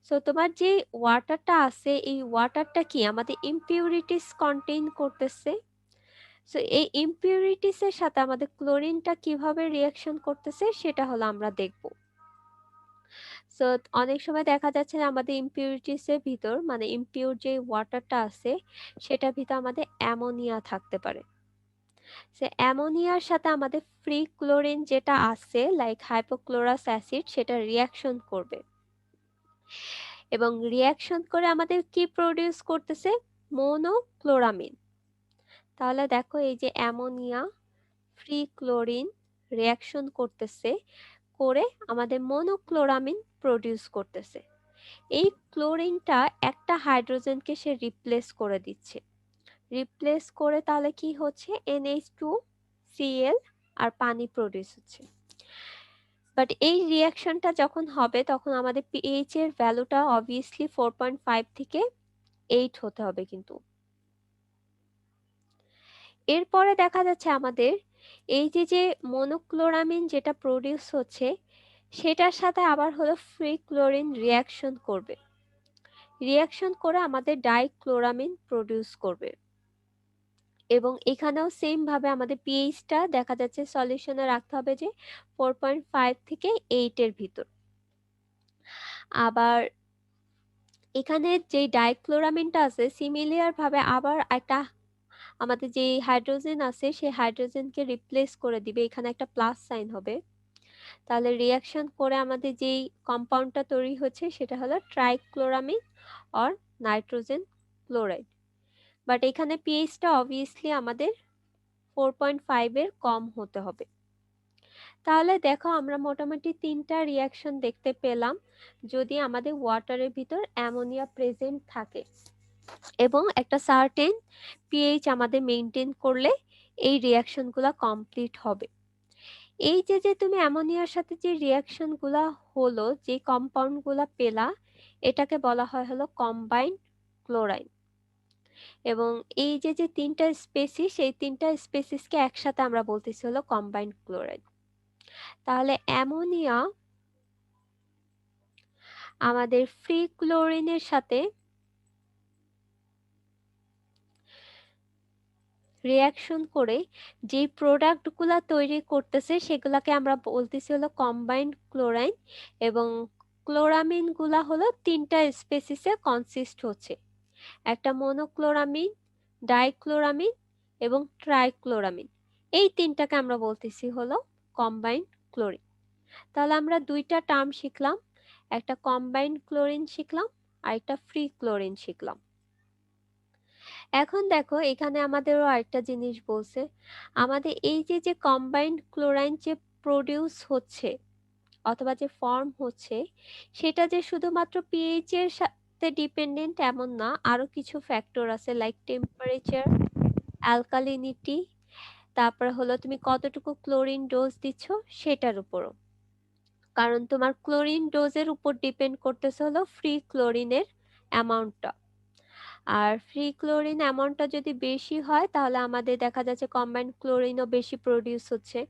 সো তোমার যে ওয়াটারটা আছে এই ওয়াটারটা কি আমাদের ইমপিউরিটিস কন্টেইন করতেছে। সো এই ইমপিউরিটিস এর সাথে আমাদের ক্লোরিনটা কিভাবে রিঅ্যাকশন করতেছে সেটা হলো আমরা দেখব। সো অনেক সময় দেখা যাচ্ছে যে আমাদের ইমপিউরিটিস এর ভিতর মানে ইমপিউর যে ওয়াটারটা আছে সেটার ভিতর আমাদের অ্যামোনিয়া থাকতে পারে। সে অ্যামোনিয়ার সাথে আমাদের ফ্রি ক্লোরিন যেটা আছে লাইক হাইপোক্লোরাস অ্যাসিড সেটা রিঅ্যাকশন করবে এবং রিঅ্যাকশন করে আমাদের কি প্রডিউস করতেছে? মোনোক্লোরামিন। তাহলে দেখো এই যে অ্যামোনিয়া ফ্রি ক্লোরিন রিঅ্যাকশন করতেছে করে আমাদের মোনোক্লোরামিন প্রডিউস করতেছে। এই ক্লোরিনটা একটা হাইড্রোজেনকে সে রিপ্লেস করে দিচ্ছে। রিপ্লেস করে তাহলে কি হচ্ছে? NH2Cl আর পানি প্রডিউস হচ্ছে। বাট এই রিঅ্যাকশনটা যখন হবে তখন আমাদের পিএইচ এর ভ্যালুটা অবভিয়াসলি 4.5 থেকে 8 হতে হবে কিন্তু। এরপরে দেখা যাচ্ছে আমাদের এই যে মনোক্লোরামিন যেটা প্রডিউস হচ্ছে সেটার সাথে আবার হলো ফ্রি ক্লোরিন রিঅ্যাকশন করবে। রিঅ্যাকশন করে আমাদের ডাইক্লোরামিন প্রডিউস করবে এবং এখানেও সেম ভাবে আমাদের পিএইচটা দেখা যাচ্ছে সলিউশনে রাখতে হবে যে 4.5 থেকে 8 এর ভিতর। আবার এখানে যে ডাইক্লোরামিনটা আছে সিমিলার ভাবে আবার একটা আমাদের যে হাইড্রোজেন আছে সেই হাইড্রোজেনকে রিপ্লেস করে দিবে, এখানে একটা প্লাস সাইন হবে। তাহলে রিঅ্যাকশন করে আমাদের যেই কম্পাউন্ডটা তৈরি হচ্ছে সেটা হলো ট্রাইক্লোরামিন অর নাইট্রোজেন ক্লোরাইড। বাট এখানে পিএইচটা অবভিয়াসলি আমাদের 4.5 এর কম হতে হবে। তাহলে দেখো আমরা মোটামুটি তিনটা রিঅ্যাকশন দেখতে পেলাম যদি আমাদের ওয়াটারের ভিতর অ্যামোনিয়া প্রেজেন্ট থাকে এবং একটা সার্টেন পিএইচ আমাদের মেনটেন করলে এই রিঅ্যাকশনগুলো কমপ্লিট হবে। এই যে তুমি অ্যামোনিয়ার সাথে যে রিঅ্যাকশনগুলো হলো যে কম্পাউন্ডগুলো পেলা এটাকে বলা হয় হলো কম্বাইন্ড ক্লোরাইড এবং এই যে তিনটা স্পেসিস এই তিনটা স্পেসিসকে একসাথে আমরা বলতেছি হলো কম্বাইন্ড ক্লোরাইড। তাহলে অ্যামোনিয়া আমাদের ফ্রি ক্লোরিনের সাথে রিঅ্যাকশন করে যে প্রোডাক্টগুলা তৈরি করতেছে সেগুলাকে আমরা বলতেছি হলো কম্বাইন্ড ক্লোরাইন এবং ক্লোরামিন গুলা হলো তিনটা স্পেসিসে কনসিস্ট হচ্ছে, একটা মনোক্লোরামিন, ডাইক্লোরামিন এবং ট্রাইক্লোরামিন। এই তিনটাকে আমরা বলতেছি হলো কম্বাইন্ড ক্লোরিন। তাহলে আমরা দুইটা টার্ম শিখলাম, একটা কম্বাইন্ড ক্লোরিন শিখলাম আর একটা ফ্রি ক্লোরিন শিখলাম। এখন দেখো এখানে আমাদেরও আরেকটা জিনিস বলছে, আমাদের এই যে কম্বাইন্ড ক্লোরাইন যে প্রডিউস হচ্ছে অথবা যে ফর্ম হচ্ছে সেটা যে শুধুমাত্র পিএইচ এর সাথে ডিপেন্ডেন্ট এমন না, আরো কিছু ফ্যাক্টর আছে লাইক টেম্পারেচার, অ্যালকালিনিটি, তারপর হলো তুমি কতটুকু ক্লোরিন ডোজ দিচ্ছ সেটার উপরও। কারণ তোমার ক্লোরিন ডোজের উপর ডিপেন্ড করতেছে হলো ফ্রি ক্লোরিনের অ্যামাউন্টটা। আর ফ্রি ক্লোরিন অ্যামাউন্টটা যদি বেশি হয় তাহলে আমাদের দেখা যাচ্ছে কম্বাইন্ড ক্লোরিনও বেশি প্রডিউস হচ্ছে,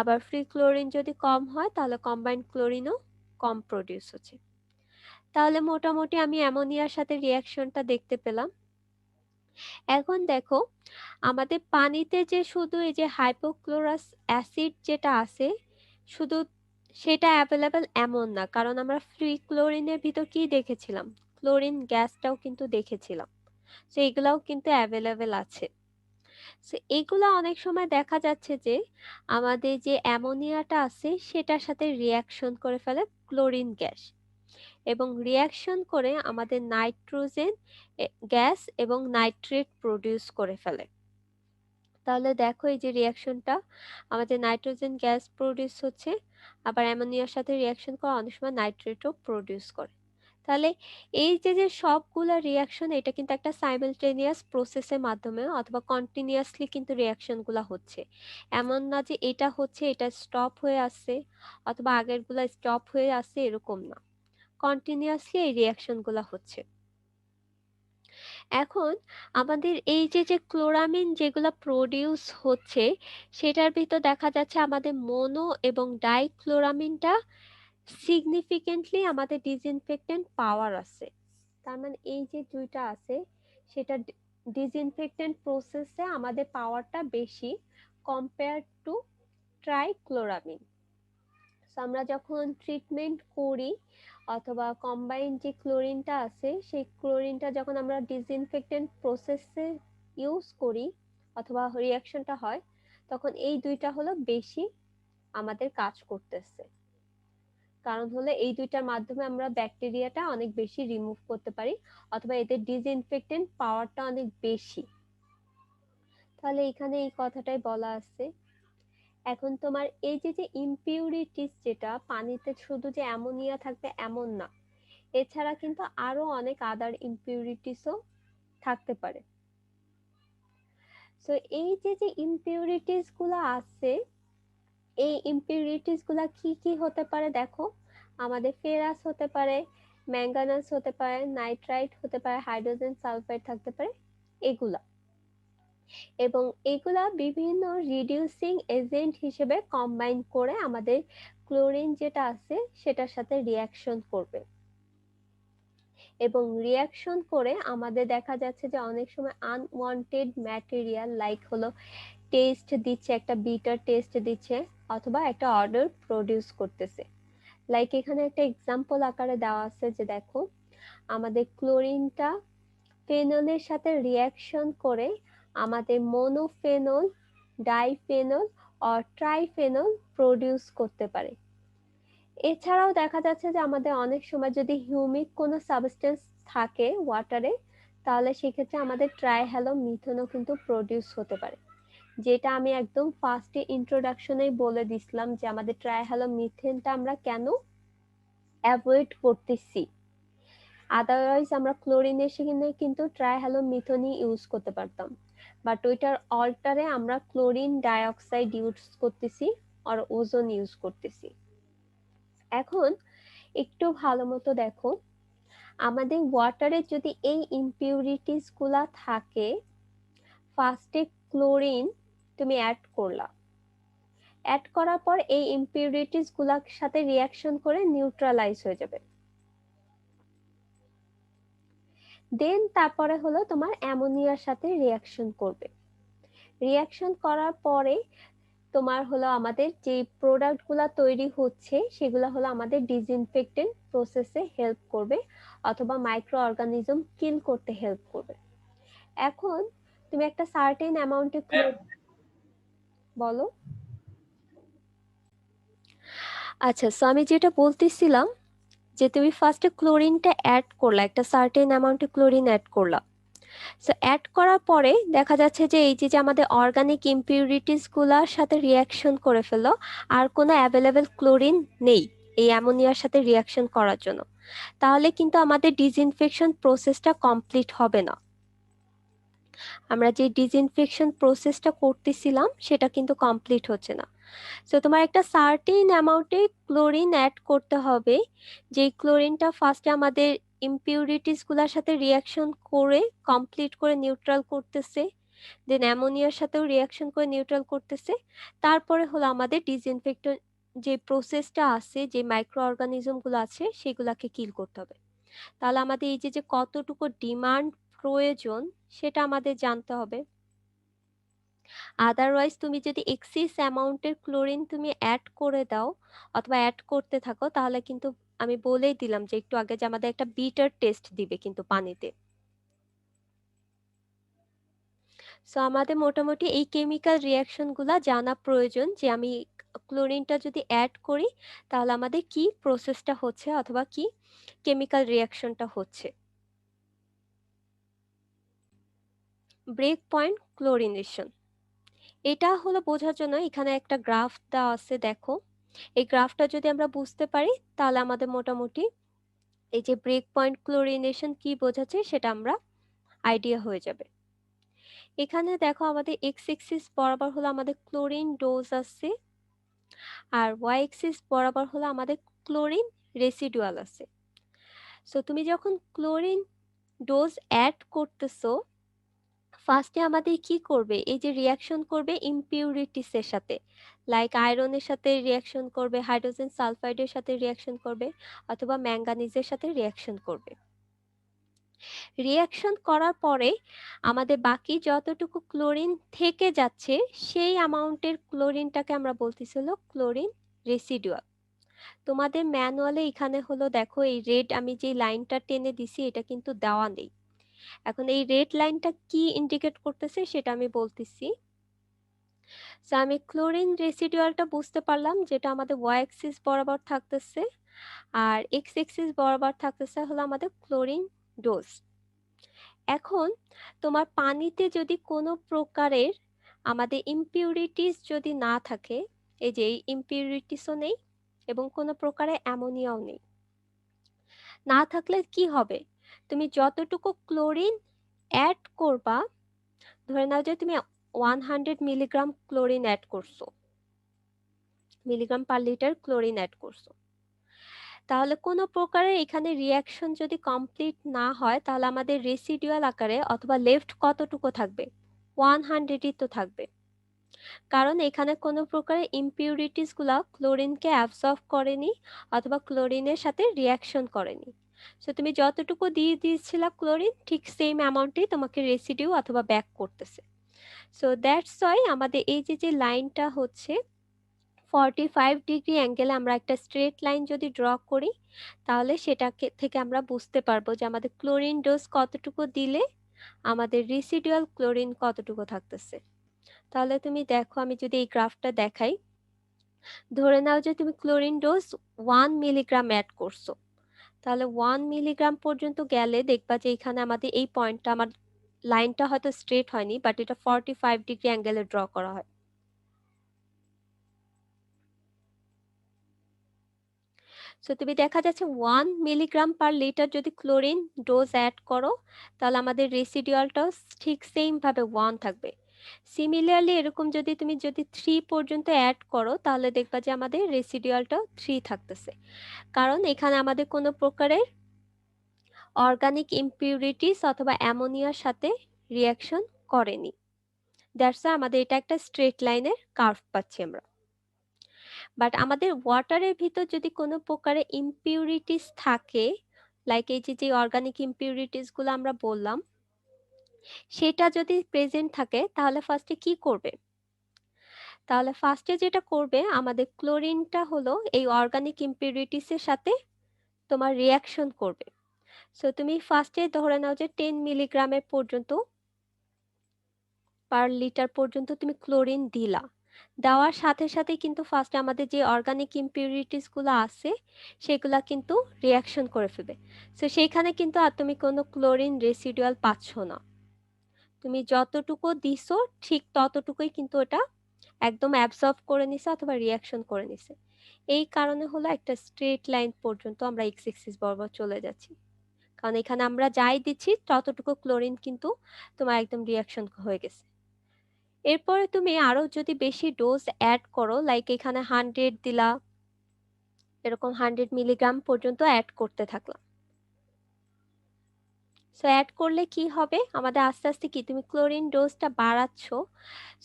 আবার ফ্রি ক্লোরিন যদি কম হয় তাহলে কম্বাইন্ড ক্লোরিনও কম প্রডিউস হচ্ছে। তাহলে মোটামুটি আমি অ্যামোনিয়ার সাথে রিঅ্যাকশনটা দেখতে পেলাম। এখন দেখো আমাদের পানিতে যে শুধু এই যে হাইপোক্লোরাস অ্যাসিড যেটা আছে শুধু সেটা অ্যাভেলেবেল এমন না, কারণ আমরা ফ্রি ক্লোরিনের ভিতর কি দেখেছিলাম? ক্লোরিন গ্যাসটাও কিন্তু দেখেছিলাম। তো এগুলাও কিন্তু অ্যাভেলেবেল আছে। তো এগুলা অনেক সময় দেখা যাচ্ছে যে আমাদের যে অ্যামোনিয়াটা আছে সেটার সাথে রিঅ্যাকশন করে ফেলে ক্লোরিন গ্যাস এবং রিঅ্যাকশন করে আমাদের নাইট্রোজেন গ্যাস এবং নাইট্রেট প্রডিউস করে ফেলে। তাহলে দেখো এই যে রিঅ্যাকশনটা আমাদের নাইট্রোজেন গ্যাস প্রডিউস হচ্ছে, আবার অ্যামোনিয়ার সাথে রিঅ্যাকশন করে অনেক সময় নাইট্রেটও প্রডিউস করে। তাহলে এই যে সবগুলা রিঅ্যাকশন এটা কিন্তু একটা সাইমালটেনিয়াস প্রসেসের মাধ্যমে অথবা কন্টিনিউয়াসলি কিন্তু রিঅ্যাকশন গুলা হচ্ছে। এমন না যে এটা হচ্ছে এটা স্টপ হয়ে আছে অথবা আগেরগুলা স্টপ হয়ে আছে এরকম না। কন্টিনিউয়াসলি এই রিঅ্যাকশন গুলা হচ্ছে। এখন আমাদের এই যে ক্লোরামিন যেগুলা প্রোডিউস হচ্ছে সেটার ভিতর দেখা যাচ্ছে আমাদের মোনো এবং ডাইক্লোরামিনটা সিগনিফিকেন্টলি আমাদের ডিসইনফেক্টেন্ট পাওয়ার আছে। তার মানে এই যে ২ টা আছে সেটা ডিসইনফেক্টেন্ট প্রসেসে আমাদের পাওয়ারটা বেশি কম্পেয়ার টু ট্রাইক্লোরামিন। সো আমরা যখন ট্রিটমেন্ট করি অথবা কম্বাইন্ড যে ক্লোরিনটা আছে সেই ক্লোরিনটা যখন আমরা ডিসইনফেক্টেন্ট প্রসেসে ইউজ করি অথবা রিঅ্যাকশনটা হয় তখন এই ২ টা হলো বেশি আমাদের কাজ করতেছে। কারণ হলো এই ২ টার মাধ্যমে আমরা ব্যাকটেরিয়াটা অনেক বেশি রিমুভ করতে পারি অথবা এদের ডিসইনফেক্টেন্ট পাওয়ারটা অনেক বেশি। তাহলে এখানে এই কথাটাই বলা আছে। এখন তোমার এই যে ইমপিউরিটিস যেটা পানিতে শুধু যে অ্যামোনিয়া থাকবে এমন না, এছাড়া কিন্তু আরো অনেক আদার ইমপিউরিটিসও থাকতে পারে। সো এই যে ইমপিউরিটিস গুলো আছে এই ইমপিউরিটিস গুলা কি কি হতে পারে দেখো, আমাদের ফেরাস হতে পারে, ম্যাঙ্গানাস হতে পারে, নাইট্রাইট হতে পারে, হাইড্রোজেন সালফাইড থাকতে পারে এগুলা। এবং এগুলা বিভিন্ন রিডিউসিং এজেন্ট হিসেবে কম্বাইন করে আমাদের ক্লোরিন যেটা আছে সেটার সাথে রিঅ্যাকশন করবে এবং রিঅ্যাকশন করে আমাদের দেখা যাচ্ছে যে অনেক সময় আনওয়ান্টেড ম্যাটেরিয়াল লাইক হলো টেস্ট দিচ্ছে, একটা বিটার টেস্ট দিচ্ছে অথবা একটা অর্ডার প্রডিউস করতেছে। লাইক এখানে একটা এক্সাম্পল আকারে দেওয়া আছে যে দেখো আমাদের ক্লোরিনটা ফেনলের সাথে রিঅ্যাকশন করে আমাদের মোনোফেনল, ডাইফেনল আর ট্রাইফেনল প্রডিউস করতে পারে। এছাড়াও দেখা যাচ্ছে যে আমাদের অনেক সময় যদি হিউমিক কোনো সাবস্টেন্স থাকে ওয়াটারে তাহলে সেক্ষেত্রে আমাদের ট্রাইহ্যালোমিথেনও কিন্তু প্রডিউস হতে পারে, যেটা আমি একদম ফার্স্টে ইন্ট্রোডাকশনেই বলে দিছিলাম যে আমাদের ট্রাইহ্যালোমিথেনটা আমরা কেন অ্যাভয়েড করতেছি। আদারওয়াইজ আমরা ক্লোরিনের সেখানে কিন্তু ট্রাইহ্যালোমিথেনই ইউজ করতে পারতাম, বাট ওইটার অল্টারে আমরা ক্লোরিন ডাইঅক্সাইড ইউজ করতেছি আর ওজোন ইউজ করতেছি। এখন একটু ভালো মতো দেখো, আমাদের ওয়াটারে যদি এই ইমপিউরিটিস গুলা থাকে, ফার্স্টে ক্লোরিন তুমি অ্যাড করলা, অ্যাড করার পর এই ইমপিউরিটিস গুলার সাথে রিঅ্যাকশন করে নিউট্রালাইজ হয়ে যাবে। দেন তারপরে হলো তোমার অ্যামোনিয়ার সাথে রিঅ্যাকশন করবে। রিঅ্যাকশন করার পরে তোমার হলো আমাদের যে প্রোডাক্ট গুলা তৈরি হচ্ছে সেগুলো হলো আমাদের ডিসইনফেক্টেন্ট প্রসেসে হেল্প করবে অথবা মাইক্রো অর্গানিজম কিল করতে হেল্প করবে। এখন তুমি একটা সার্টেন অ্যামাউন্টে বলো। আচ্ছা, সো আমি যেটা বলতেছিলাম যে তুমি ফার্স্টে ক্লোরিনটা অ্যাড করলা, একটা সার্টেন অ্যামাউন্টে ক্লোরিন অ্যাড করলা। সো অ্যাড করার পরে দেখা যাচ্ছে যে এই যে আমাদের অর্গানিক ইমপিউরিটিস গুলার সাথে রিঅ্যাকশন করে ফেলো, আর কোনো অ্যাভেলেবেল ক্লোরিন নেই এই অ্যামোনিয়ার সাথে রিঅ্যাকশন করার জন্য, তাহলে কিন্তু আমাদের ডিসইনফেকশন প্রসেসটা কমপ্লিট হবে না। আমরা যে ডিসইনফেকশন প্রসেসটা করতেছিলাম সেটা কিন্তু কমপ্লিট হচ্ছে না। সো তোমার একটা সার্টেন অ্যামাউন্টে ক্লোরিন অ্যাড করতে হবে, যে ক্লোরিনটা ফার্স্টে আমাদের ইমপিউরিটিস গুলার সাথে রিঅ্যাকশন করে কমপ্লিট করে নিউট্রাল করতেছে, দেন অ্যামোনিয়ার সাথেও রিঅ্যাকশন করে নিউট্রাল করতেছে, তারপরে হলো আমাদের ডিসইনফেক্টর যে প্রসেসটা আছে, যে মাইক্রো অর্গানিজম গুলো আছে সেগুলাকে কিল করতে হবে। তাহলে আমাদের এই যে কতটুকু ডিমান্ড প্রয়োজন সেটা আমাদের জানতে হবে। আদারওয়াইজ তুমি যদি এক্সিস অ্যামাউন্টের ক্লোরিন তুমি অ্যাড করে দাও অথবা অ্যাড করতে থাকো তাহলে কিন্তু আমি বলেই দিলাম যে একটু আগে যে আমাদের একটা বিটার টেস্ট দিবে কিন্তু পানিতে। সো আমাদের মোটামুটি এই কেমিক্যাল রিঅ্যাকশন গুলা জানা প্রয়োজন, যে আমি ক্লোরিনটা যদি অ্যাড করি তাহলে আমাদের কি প্রসেসটা হচ্ছে অথবা কি কেমিক্যাল রিঅ্যাকশনটা হচ্ছে। ব্রেক পয়েন্ট ক্লোরিনেশন, এটা হলো বোঝার জন্য এখানে একটা গ্রাফ দেওয়া আছে দেখো, এই গ্রাফটা যদি আমরা বুঝতে পারি তাহলে আমাদের মোটামুটি এই যে ব্রেক পয়েন্ট ক্লোরিনেশন কি বোঝাচ্ছে সেটা আমরা আইডিয়া হয়ে যাবে। এখানে দেখো আমাদের এক্স এক্সিস বরাবর হলো আমাদের ক্লোরিন ডোজ আছে, আর ওয়াই এক্সিস বরাবর হলো আমাদের ক্লোরিন রেসিডুয়াল আছে। সো তুমি যখন ক্লোরিন ডোজ অ্যাড করতেছো, ফার্স্টে আমাদের কি করবে, এই যে রিয়াকশন করবে ইমপিউরিটিস এর সাথে, লাইক আয়রনের সাথে রিয়াকশন করবে, হাইড্রোজেন সালফাইডের সাথে রিয়াকশন করবে, অথবা ম্যাঙ্গানিজের সাথে রিয়াকশন করবে। রিয়াকশন করার পরে আমাদের বাকি যতটুকু ক্লোরিন থেকে যাচ্ছে সেই অ্যামাউন্টের ক্লোরিনটাকে আমরা বলতেছি হলো ক্লোরিন রেসিডুয়াল। তোমাদের ম্যানুয়ালে এখানে হলো দেখো এই রেড আমি যে লাইনটা টেনে দিছি এটা কিন্তু দেওয়া নেই। এখন এই রেড লাইনটা কি ইন্ডিকেট করতেছে সেটা আমি বলতেছি। সো আমি ক্লোরিন রেসিডুয়ালটা বুঝতে পারলাম, যেটা আমাদের ওয়াই অ্যাক্সিস বরাবর থাকতেছে, আর এক্স অ্যাক্সিস বরাবর থাকতেছে হলো আমাদের ক্লোরিন ডোজ। এখন তোমার পানিতে যদি কোনো প্রকারের আমাদের ইমপিউরিটিস যদি না থাকে, এই যে এই ইমপিউরিটিসও নেই এবং কোনো প্রকারে অ্যামোনিয়াও নেই, না থাকলে কি হবে, তুমি যতটুকু ক্লোরিন অ্যাড করবা, ধরে নাও যে তুমি 100 মিলিগ্রাম ক্লোরিন অ্যাড করছো, milligram per litre chlorine add করছো, তাহলে কোনো প্রকারের এখানে রিয়াকশন যদি কমপ্লিট না হয় তাহলে আমাদের রেসিডুয়াল আকারে অথবা লেফট কতটুকু থাকবে, 100ই তো থাকবে, কারণ এখানে কোনো প্রকারের ইমপিউরিটিস গুলা ক্লোরিনকে অ্যাবসর্ব করেনি অথবা ক্লোরিনের সাথে রিয়াকশন করেনি। সো তুমি যতটুকু দিয়ে দিয়েছিলা ক্লোরিন, ঠিক সেম অ্যামাউন্টেই তোমাকে রেসিডিউ অথবা ব্যাক করতেছে। সো দ্যাটস ওয়াই আমাদের এই যে যে লাইনটা হচ্ছে 45 ডিগ্রি অ্যাঙ্গেলে আমরা একটা স্ট্রেট লাইন যদি ড্র করি, তাহলে সেটাকে থেকে আমরা বুঝতে পারবো যে আমাদের ক্লোরিন ডোজ কতটুকু দিলে আমাদের রেসিডুয়াল ক্লোরিন কতটুকু থাকতেছে। তাহলে তুমি দেখো, আমি যদি এই গ্রাফটা দেখাই, ধরে নাও যে তুমি ক্লোরিন ডোজ 1 মিলিগ্রাম অ্যাড করছো, তাহলে 1 মিলিগ্রাম পর্যন্ত গেলে দেখবা যে এখানে আমাদের এই পয়েন্টটা, আমার লাইনটা হয়তো স্ট্রেট হয়নি বাট এটা 45 ডিগ্রি অ্যাঙ্গেলে ড্র করা হয়। সো তুমি দেখা যাচ্ছে 1 মিলিগ্রাম পার লিটার যদি ক্লোরিন ডোজ অ্যাড করো, তাহলে আমাদের রেসিডিউয়ালটাও ঠিক সেম ভাবে 1 থাকবে। সিমিলারলি এরকম যদি 3 পর্যন্ত অ্যাড করো, তাহলে দেখবা যে আমাদের রেসিডিউয়ালটাও 3 থাকতেছে, কারণ এখানে আমাদের কোনো প্রকারের অর্গানিক ইমপিউরিটিস অথবা অ্যামোনিয়ার সাথে রিয়াকশন করেনি। দ্যাটস আমাদের এটা একটা স্ট্রেট লাইনের কার্ভ পাচ্ছি আমরা। বাট আমাদের ওয়াটারের ভিতর যদি কোনো প্রকারে ইমপিউরিটিস থাকে, লাইক এই যে যে অর্গানিক ইমপিউরিটিস গুলো আমরা বললাম, সেটা যদি প্রেজেন্ট থাকে তাহলে ফার্স্টে কি করবে, তাহলে ফার্স্টে যেটা করবে আমাদের ক্লোরিনটা হলো এই অর্গানিক ইমপিউরিটিস এর সাথে তোমার রিয়াকশন করবে। সো তুমি ফার্স্টে ধরে নাও যে 10 মিলিগ্রামের পর্যন্ত পার লিটার পর্যন্ত তুমি ক্লোরিন দিলা, দেওয়ার সাথে সাথে কিন্তু ফার্স্টে আমাদের যে অর্গানিক ইমপিউরিটিস গুলো আছে সেগুলা কিন্তু রিয়াকশন করে ফেলবে। সো সেইখানে কিন্তু আর তুমি কোনো ক্লোরিন রেসিডুয়াল পাচ্ছ না, তুমি যতটুকু দিছো ঠিক ততটুকুই কিন্তু ওটা একদম অ্যাবসর্ব করে নিছে অথবা রিয়াকশন করে নিছে। এই কারণে হলো একটা স্ট্রেট লাইন পর্যন্ত আমরা এক্স এক্সিস বরাবর চলে যাচ্ছি, কারণ এখানে আমরা যাই দিচ্ছি ততটুকু ক্লোরিন কিন্তু তোমার একদম রিয়াকশন হয়ে গেছে। এরপরে তুমি আরো যদি বেশি ডোজ অ্যাড করো, লাইক এখানে 100 দিলা, এরকম 100 মিলিগ্রাম পর্যন্ত অ্যাড করতে থাকলাম। সো অ্যাড করলে কি হবে, আমাদের আস্তে আস্তে কি তুমি ক্লোরিন ডোজটা বাড়াচ্ছ।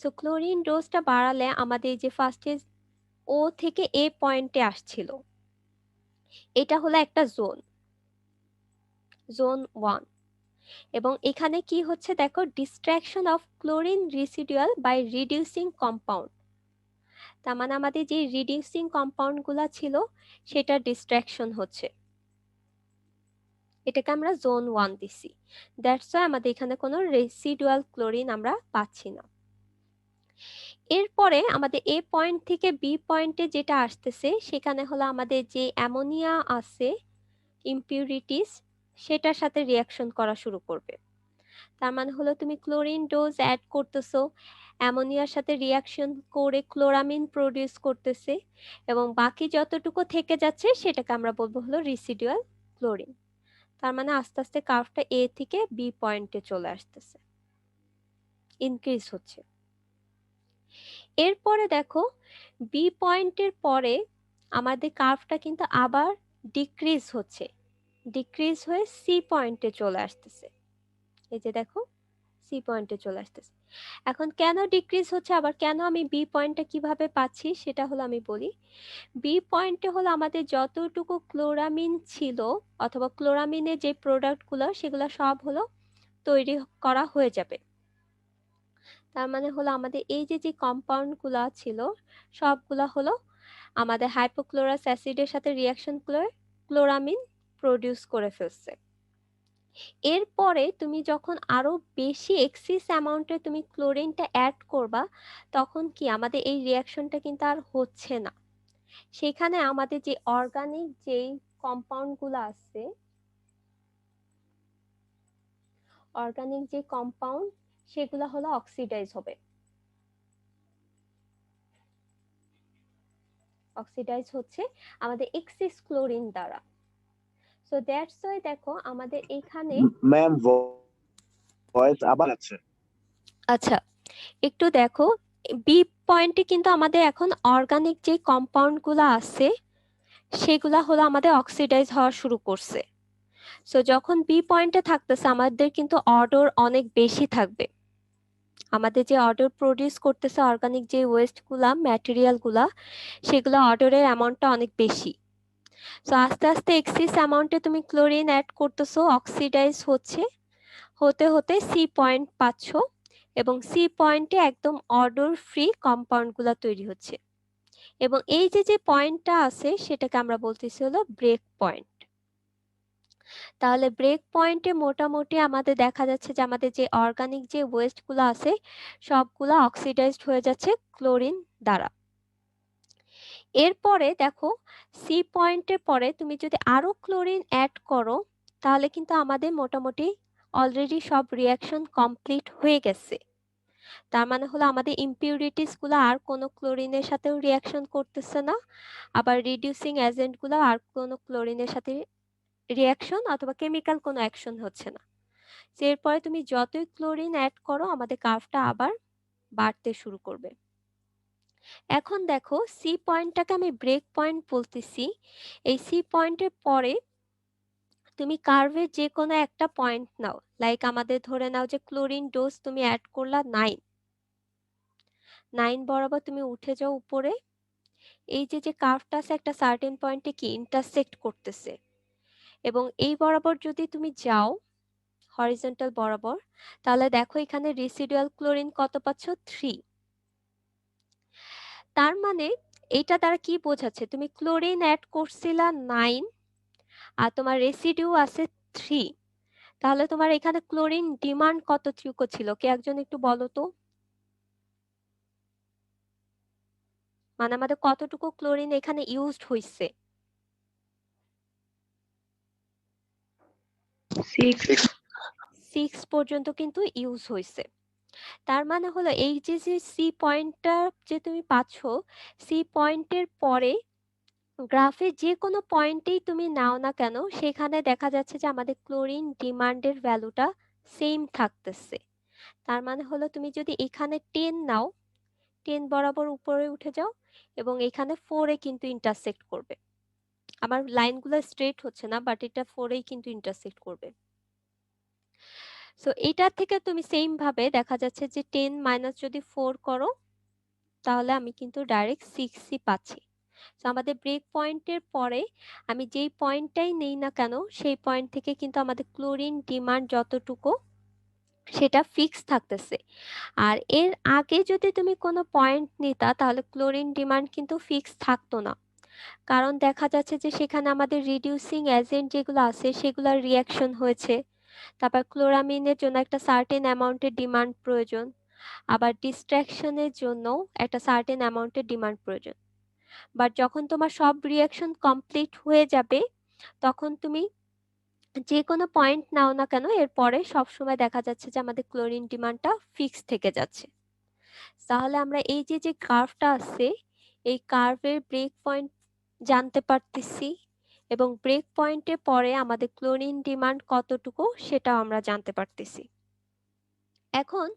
সো ক্লোরিন ডোজটা বাড়ালে আমাদের এই যে ফার্স্টে ও থেকে এ পয়েন্টে আসছিল, এটা হলো একটা জোন, জোন 1। এবং এখানে কি হচ্ছে দেখো, destruction of chlorine residual by reducing compound, তার মানে আমাদের যে রিডিউসিং কম্পাউন্ড গুলা ছিল সেটা ডিস্ট্রাকশন হচ্ছে, এটাকে আমরা জোন 1 দিছি। দ্যাটস ওয়াই আমাদের এখানে কোনো রেসিডুয়াল ক্লোরিন আমরা পাচ্ছি না। এরপরে আমাদের এ পয়েন্ট থেকে বি পয়েন্টে যেটা আসতেছে সেখানে হলো আমাদের যে অ্যামোনিয়া আছে ইমপিউরিটিস, সেটার সাথে রিয়াকশন করা শুরু করবে। তার মানে হলো তুমি ক্লোরিন ডোজ অ্যাড করতেছো, অ্যামোনিয়ার সাথে রিয়াকশন করে ক্লোরামিন প্রডিউস করতেছে, এবং বাকি যতটুকু থেকে যাচ্ছে সেটাকে আমরা বলবো হলো রেসিডুয়াল ক্লোরিন। তার মানে আস্তে আস্তে কার্ভটা এ থেকে বি পয়েন্টে চলে আসতেছে, ইনক্রিজ হচ্ছে। এরপরে দেখো বি পয়েন্টের পরে আমাদের কার্ভটা কিন্তু আবার ডিক্রিজ হচ্ছে, ডিক্রিজ হয়ে সি পয়েন্টে চলে আসতেছে। এই যে দেখো সি পয়েন্টে চলে আসতেছে। এখন কেন ডিক্রিজ হচ্ছে, আবার কেন আমি বি পয়েন্টটা কিভাবে পাচ্ছি সেটা হলো আমি বলি। বি পয়েন্টে হলো আমাদের যতটুকু ক্লোরামিন ছিল অথবা ক্লোরামিনের যে প্রোডাক্টগুলো সেগুলো সব হলো তৈরি করা হয়ে যাবে। তার মানে হলো আমাদের এই যে যে কম্পাউন্ডগুলো ছিল সবগুলা হলো আমাদের হাইপোক্লোরাস অ্যাসিডের সাথে রিয়াকশন করে ক্লোরামিন প্রডিউস করে ফেলছে। এরপরে তুমি যখন আরো বেশি এক্সিস অ্যামাউন্টে তুমি ক্লোরিনটা অ্যাড করবা, তখন কি আমাদের এই রিয়াকশনটা কিন্তু আর হচ্ছে না। সেখানে আমাদের যে অর্গানিক যেই কম্পাউন্ডগুলো আছে, অর্গানিক যে কম্পাউন্ড সেগুলো হলো অক্সিডাইজ হবে, অক্সিডাইজ হচ্ছে আমাদের এক্সিস ক্লোরিন দ্বারা। সো দ্যাটস ওয়াই দেখো আমাদের এখানে ম্যাম ভয়েস আবার আছে। আচ্ছা একটু দেখো বি পয়েন্টে কিন্তু আমাদের এখন অর্গানিক যে কম্পাউন্ডগুলো আছে সেগুলা হলো আমাদের অক্সিডাইজ হওয়া শুরু করছে। সো যখন বি পয়েন্টে থাকতেছে আমাদের কিন্তু অর্ডার অনেক বেশি থাকবে, আমাদের যে অর্ডার প্রডিউস করতেছে অর্গানিক যে ওয়েস্টগুলা ম্যাটেরিয়ালগুলা সেগুলো অর্ডারের অ্যামাউন্টটা অনেক বেশি। সো আস্তে আস্তে এক্সিস অ্যামাউন্টে তুমি ক্লোরিন অ্যাড করতেছো, অক্সিডাইজ হচ্ছে, হতে হতে সি পয়েন্ট পাচ্ছ এবং সি পয়েন্টে একদম অর্ডার ফ্রি কম্পাউন্ডগুলো তৈরি হচ্ছে। এবং এই যে যে পয়েন্টটা আছে সেটাকে আমরা বলতেছি হলো ব্রেক পয়েন্ট। তাহলে ব্রেক পয়েন্টে মোটামুটি আমাদের দেখা যাচ্ছে যে আমাদের যে অর্গানিক যে ওয়েস্টগুলো আছে সবগুলো অক্সিডাইজড হয়ে যাচ্ছে ক্লোরিন দ্বারা। এরপরে দেখো সি পয়েন্টের পরে তুমি যদি আরো ক্লোরিন অ্যাড করো তাহলে কিন্তু আমাদের মোটামুটি অলরেডি সব রিয়াকশন কমপ্লিট হয়ে গেছে। তার মানে হলো আমাদের ইম্পিউরিটিস গুলো আর কোনো ক্লোরিনের সাথেও রিয়াকশন করতেছে না, আবার রিডিউসিং এজেন্ট গুলো আর কোনো ক্লোরিনের সাথে রিয়াকশন অথবা কেমিক্যাল কোনো অ্যাকশন হচ্ছে না। এরপরে তুমি যতই ক্লোরিন অ্যাড করো আমাদের কার্ভটা আবার বাড়তে শুরু করবে। এখন দেখো সি পয়েন্টটাকে আমি ব্রেক পয়েন্ট বলতেছি। এই সি পয়েন্টের পরে তুমি কার্ভের যে কোনো একটা পয়েন্ট নাও, লাইক আমাদের ধরে নাও যে ক্লোরিন ডোজ তুমি অ্যাড করলা 9 বরাবর তুমি উঠে যাও উপরে। এই যে যে কার্ভটা আছে একটা সার্টেন পয়েন্টে কি ইন্টারসেক্ট করতেছে এবং এই বরাবর যদি তুমি যাও হরিজন্টাল বরাবর, তাহলে দেখো এখানে রেসিডুয়াল ক্লোরিন কত পাচ্ছ 3। তার মানে এটা দ্বারা কি বোঝাচ্ছে, তুমি ক্লোরিন অ্যাড করছিলা 9 আর তোমার রেসিডিউ আছে 3, তাহলে তোমার এখানে ক্লোরিন ডিমান্ড কতটুকু ছিল, কে একজন একটু বলো তো। মানে আমাদের কতটুকু ক্লোরিন এখানে ইউজড হইছে? 6 পর্যন্ত কিন্তু ইউজ হইছে। তার মানে হলো এই যে যে সি পয়েন্টটা যে তুমি পাচ্ছ, সি পয়েন্টের পরে গ্রাফে যে কোনো পয়েন্টেই তুমি নাও না কেন সেখানে দেখা যাচ্ছে যে আমাদের ক্লোরিন ডিমান্ডের ভ্যালুটা সেম থাকতেছে। তার মানে হলো তুমি যদি এখানে 10 নাও, 10 বরাবর উপরে উঠে যাও এবং এখানে 4 এ কিন্তু ইন্টারসেক্ট করবে। আমার লাইনগুলো স্ট্রেট হচ্ছে না বাট এটা 4 এই কিন্তু ইন্টারসেক্ট করবে। সো এটা থেকে তুমি সেম ভাবে দেখা যাচ্ছে যে 10 মাইনাস যদি 4 করো তাহলে আমি কিন্তু ডাইরেক্ট 6ই পাচ্ছি। তো আমাদের ব্রেক পয়েন্টের পরে আমি যেই পয়েন্টটাই নেই না কেন সেই পয়েন্ট থেকে কিন্তু আমাদের ক্লোরিন ডিমান্ড যতটুকু সেটা ফিক্স থাকতেছে। আর এর আগে যদি তুমি কোনো পয়েন্ট নিতা তাহলে ক্লোরিন ডিমান্ড কিন্তু ফিক্স থাকতো না, কারণ দেখা যাচ্ছে যে সেখানে আমাদের রিডিউসিং এজেন্ট যেগুলো আছে সেগুলোর রিয়াকশন হয়েছে, তারপর ক্লোরামিনের জন্য একটা সার্টেন অ্যামাউন্টের ডিমান্ড প্রয়োজন, আবার ডিস্ট্রাকশনের জন্য একটা সার্টেন অ্যামাউন্টের ডিমান্ড প্রয়োজন। বাট যখন তোমার সব রিয়াকশন কমপ্লিট হয়ে যাবে তখন তুমি যে কোনো পয়েন্ট নাও না কেন এরপরে সবসময় দেখা যাচ্ছে যে আমাদের ক্লোরিন ডিমান্ডটা ফিক্স থেকে যাচ্ছে। তাহলে আমরা এই যে যে কার্ভটা আছে এই কার্ভের ব্রেক পয়েন্ট জানতে পারতেছি এবং ব্রেক পয়েন্টের পরে আমাদের ক্লোরিন ডিমান্ড কতটুকু সেটাও আমরা জানতে পারতেছি। এখন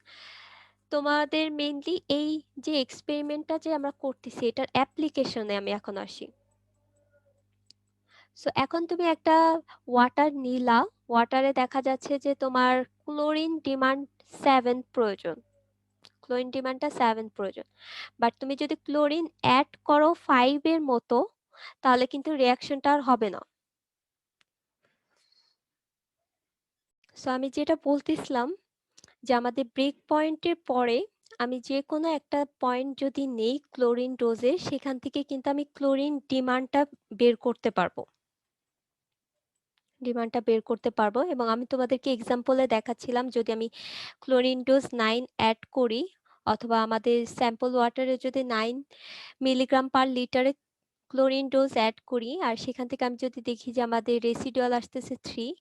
তোমাদের মেইনলি এই যে এক্সপেরিমেন্টটা যে আমরা করতেছি এটার অ্যাপ্লিকেশনে আমি এখন আসি। সো এখন তুমি একটা ওয়াটার নিলা, ওয়াটারে দেখা যাচ্ছে যে তোমার ক্লোরিন ডিমান্ড 7 প্রয়োজন, ক্লোরিন ডিমান্ডটা 7 প্রয়োজন, বাট তুমি যদি ক্লোরিন অ্যাড করো 5 এর মতো তাহলে কিন্তু রিয়াকশনটা আর হবে না। সো আমি যেটা বলতেছিলাম যে আমাদের ব্রেক পয়েন্টের পরে আমি যে কোনো একটা পয়েন্ট যদি নেই ক্লোরিন ডোজে, সেখান থেকে কিন্তু আমি ক্লোরিন ডিমান্ডটা বের করতে পারবো, এবং আমি তোমাদেরকে এক্সাম্পলে দেখাচ্ছিলাম যদি আমি ক্লোরিন ডোজ 9 অ্যাড করি অথবা আমাদের স্যাম্পল ওয়াটারে যদি 9 মিলিগ্রাম পার লিটারে ক্লোরিন ডোজ অ্যাড করি আর সেখান থেকে আমি যদি দেখি যে আমাদের রেসিডুয়াল আসতেছে 3,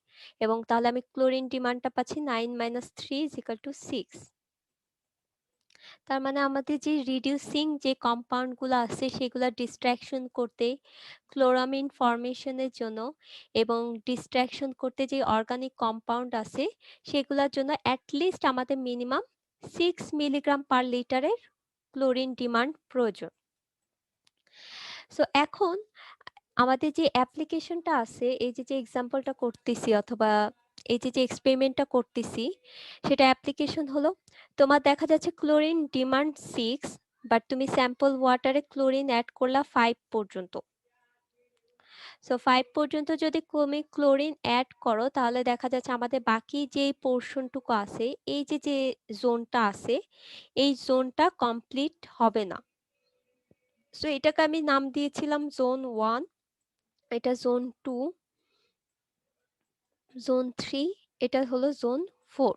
এবং তাহলে আমি ক্লোরিন ডিমান্ডটা পাচ্ছি 9 - 3 = 6। তার মানে আমাদের যে রিডিউসিং যে কম্পাউন্ডগুলো আছে সেগুলো ডিস্ট্রাকশন করতে, ক্লোরামিন ফর্মেশনের জন্য এবং ডিস্ট্রাকশন করতে যে অর্গানিক কম্পাউন্ড আছে সেগুলোর জন্য অ্যাটলিস্ট আমাদের মিনিমাম 6 মিলিগ্রাম পার লিটারের ক্লোরিন ডিমান্ড প্রয়োজন। সো এখন আমাদের যে অ্যাপ্লিকেশনটা আছে, এই যে এক্সাম্পলটা করতেছি অথবা এই যে এক্সপেরিমেন্টটা করতেছি, সেটা অ্যাপ্লিকেশন হলো তোমার দেখা যাচ্ছে ক্লোরিন ডিমান্ড 6, বাট তুমি স্যাম্পল ওয়াটারে ক্লোরিন অ্যাড করলা 5 পর্যন্ত। সো 5 পর্যন্ত যদি তুমি ক্লোরিন অ্যাড করো তাহলে দেখা যাচ্ছে আমাদের বাকি যে পোর্শনটুকু আছে, এই যে জোনটা আছে, এই জোনটা কমপ্লিট হবে না। সো এটাকে আমি নাম দিয়েছিলাম জোন 1, এটা জোন 2, জোন 3, এটা হলো জোন 4।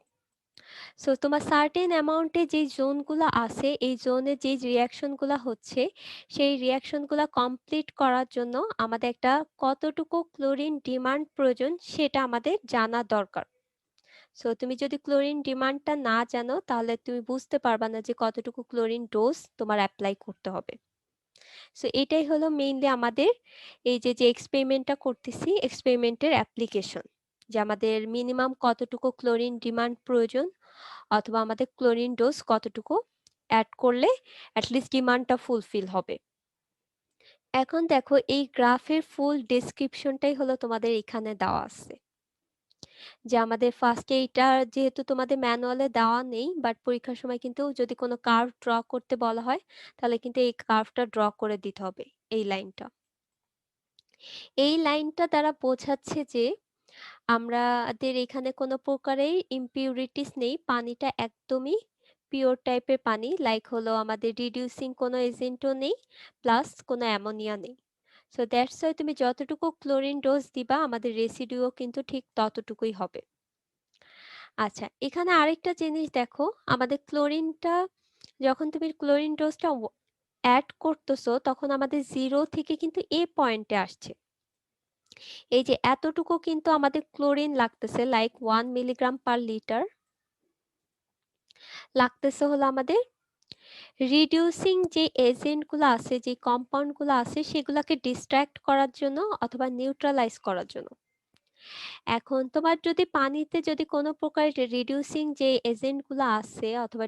সো তোমার সার্টেন অ্যামাউন্টে যে জোনগুলো আছে এই জোনে যে রিয়াকশনগুলো হচ্ছে সেই রিয়াকশনগুলো কমপ্লিট করার জন্য আমাদের একটা কতটুকু ক্লোরিন ডিমান্ড প্রয়োজন সেটা আমাদের জানা দরকার। সো তুমি যদি ক্লোরিন ডিমান্ডটা না জানো তাহলে তুমি বুঝতে পারবা না যে কতটুকু ক্লোরিন ডোজ তোমার অ্যাপ্লাই করতে হবে। সো এটাই হলো মেইনলি আমাদের এই যে এক্সপেরিমেন্টটা করতেছি, এক্সপেরিমেন্টের অ্যাপ্লিকেশন, যে আমাদের মিনিমাম কতটুকু ক্লোরিন ডিমান্ড প্রয়োজন অথবা আমাদের ক্লোরিন ডোজ কতটুকু অ্যাড করলে অ্যাটলিস্ট ডিমান্ডটা ফুলফিল হবে। এখন দেখো এই গ্রাফের ফুল ডেসক্রিপশনটাই হলো তোমাদের এখানে দেওয়া আছে, যে আমাদের ফার্স্টে এইটা যেহেতু তোমাদের ম্যানুয়ালে দেওয়া নেই, বাট পরীক্ষার সময় কিন্তু যদি কোনো কার্ভ ড্র করতে বলা হয় তাহলে কিন্তু এই কার্ভটা ড্র করে দিতে হবে। এই লাইনটা, এই লাইনটা দ্বারা বোঝাচ্ছে যে আমাদের এখানে কোনো প্রকারের ইমপিউরিটিস নেই, পানিটা একদমই পিওর টাইপের পানি, লাইক হলো আমাদের রিডিউসিং কোনো এজেন্টও নেই, প্লাস কোনো অ্যামোনিয়া নেই। সো দ্যাটস ওয়াই তুমি যতটুকু ক্লোরিন ডোজ দিবা আমাদের রেসিডিউও কিন্তু ঠিক ততটুকুই হবে। আচ্ছা, এখানে আরেকটা জিনিস দেখো, আমাদের ক্লোরিনটা যখন তুমি ক্লোরিন ডোজটা অ্যাড করতেছো তখন আমাদের 0 থেকে কিন্তু এ পয়েন্টে আসছে, এই যে এতটুকু কিন্তু আমাদের ক্লোরিন লাগতেছে, লাইক 1 মিলিগ্রাম পার লিটার লাগতেছে হলো আমাদের রিডিউসিং যে এজেন্ট গুলো আছে, যে কম্পাউন্ড গুলো আছে সেগুলোকে ডিস্ট্রাক্ট করার জন্য অথবা নিউট্রালাইজ করার জন্য। এখন তোমার যদি পানিতে যদি কোনো প্রকার রিডিউসিং যে এজেন্ট গুলো আছে অথবা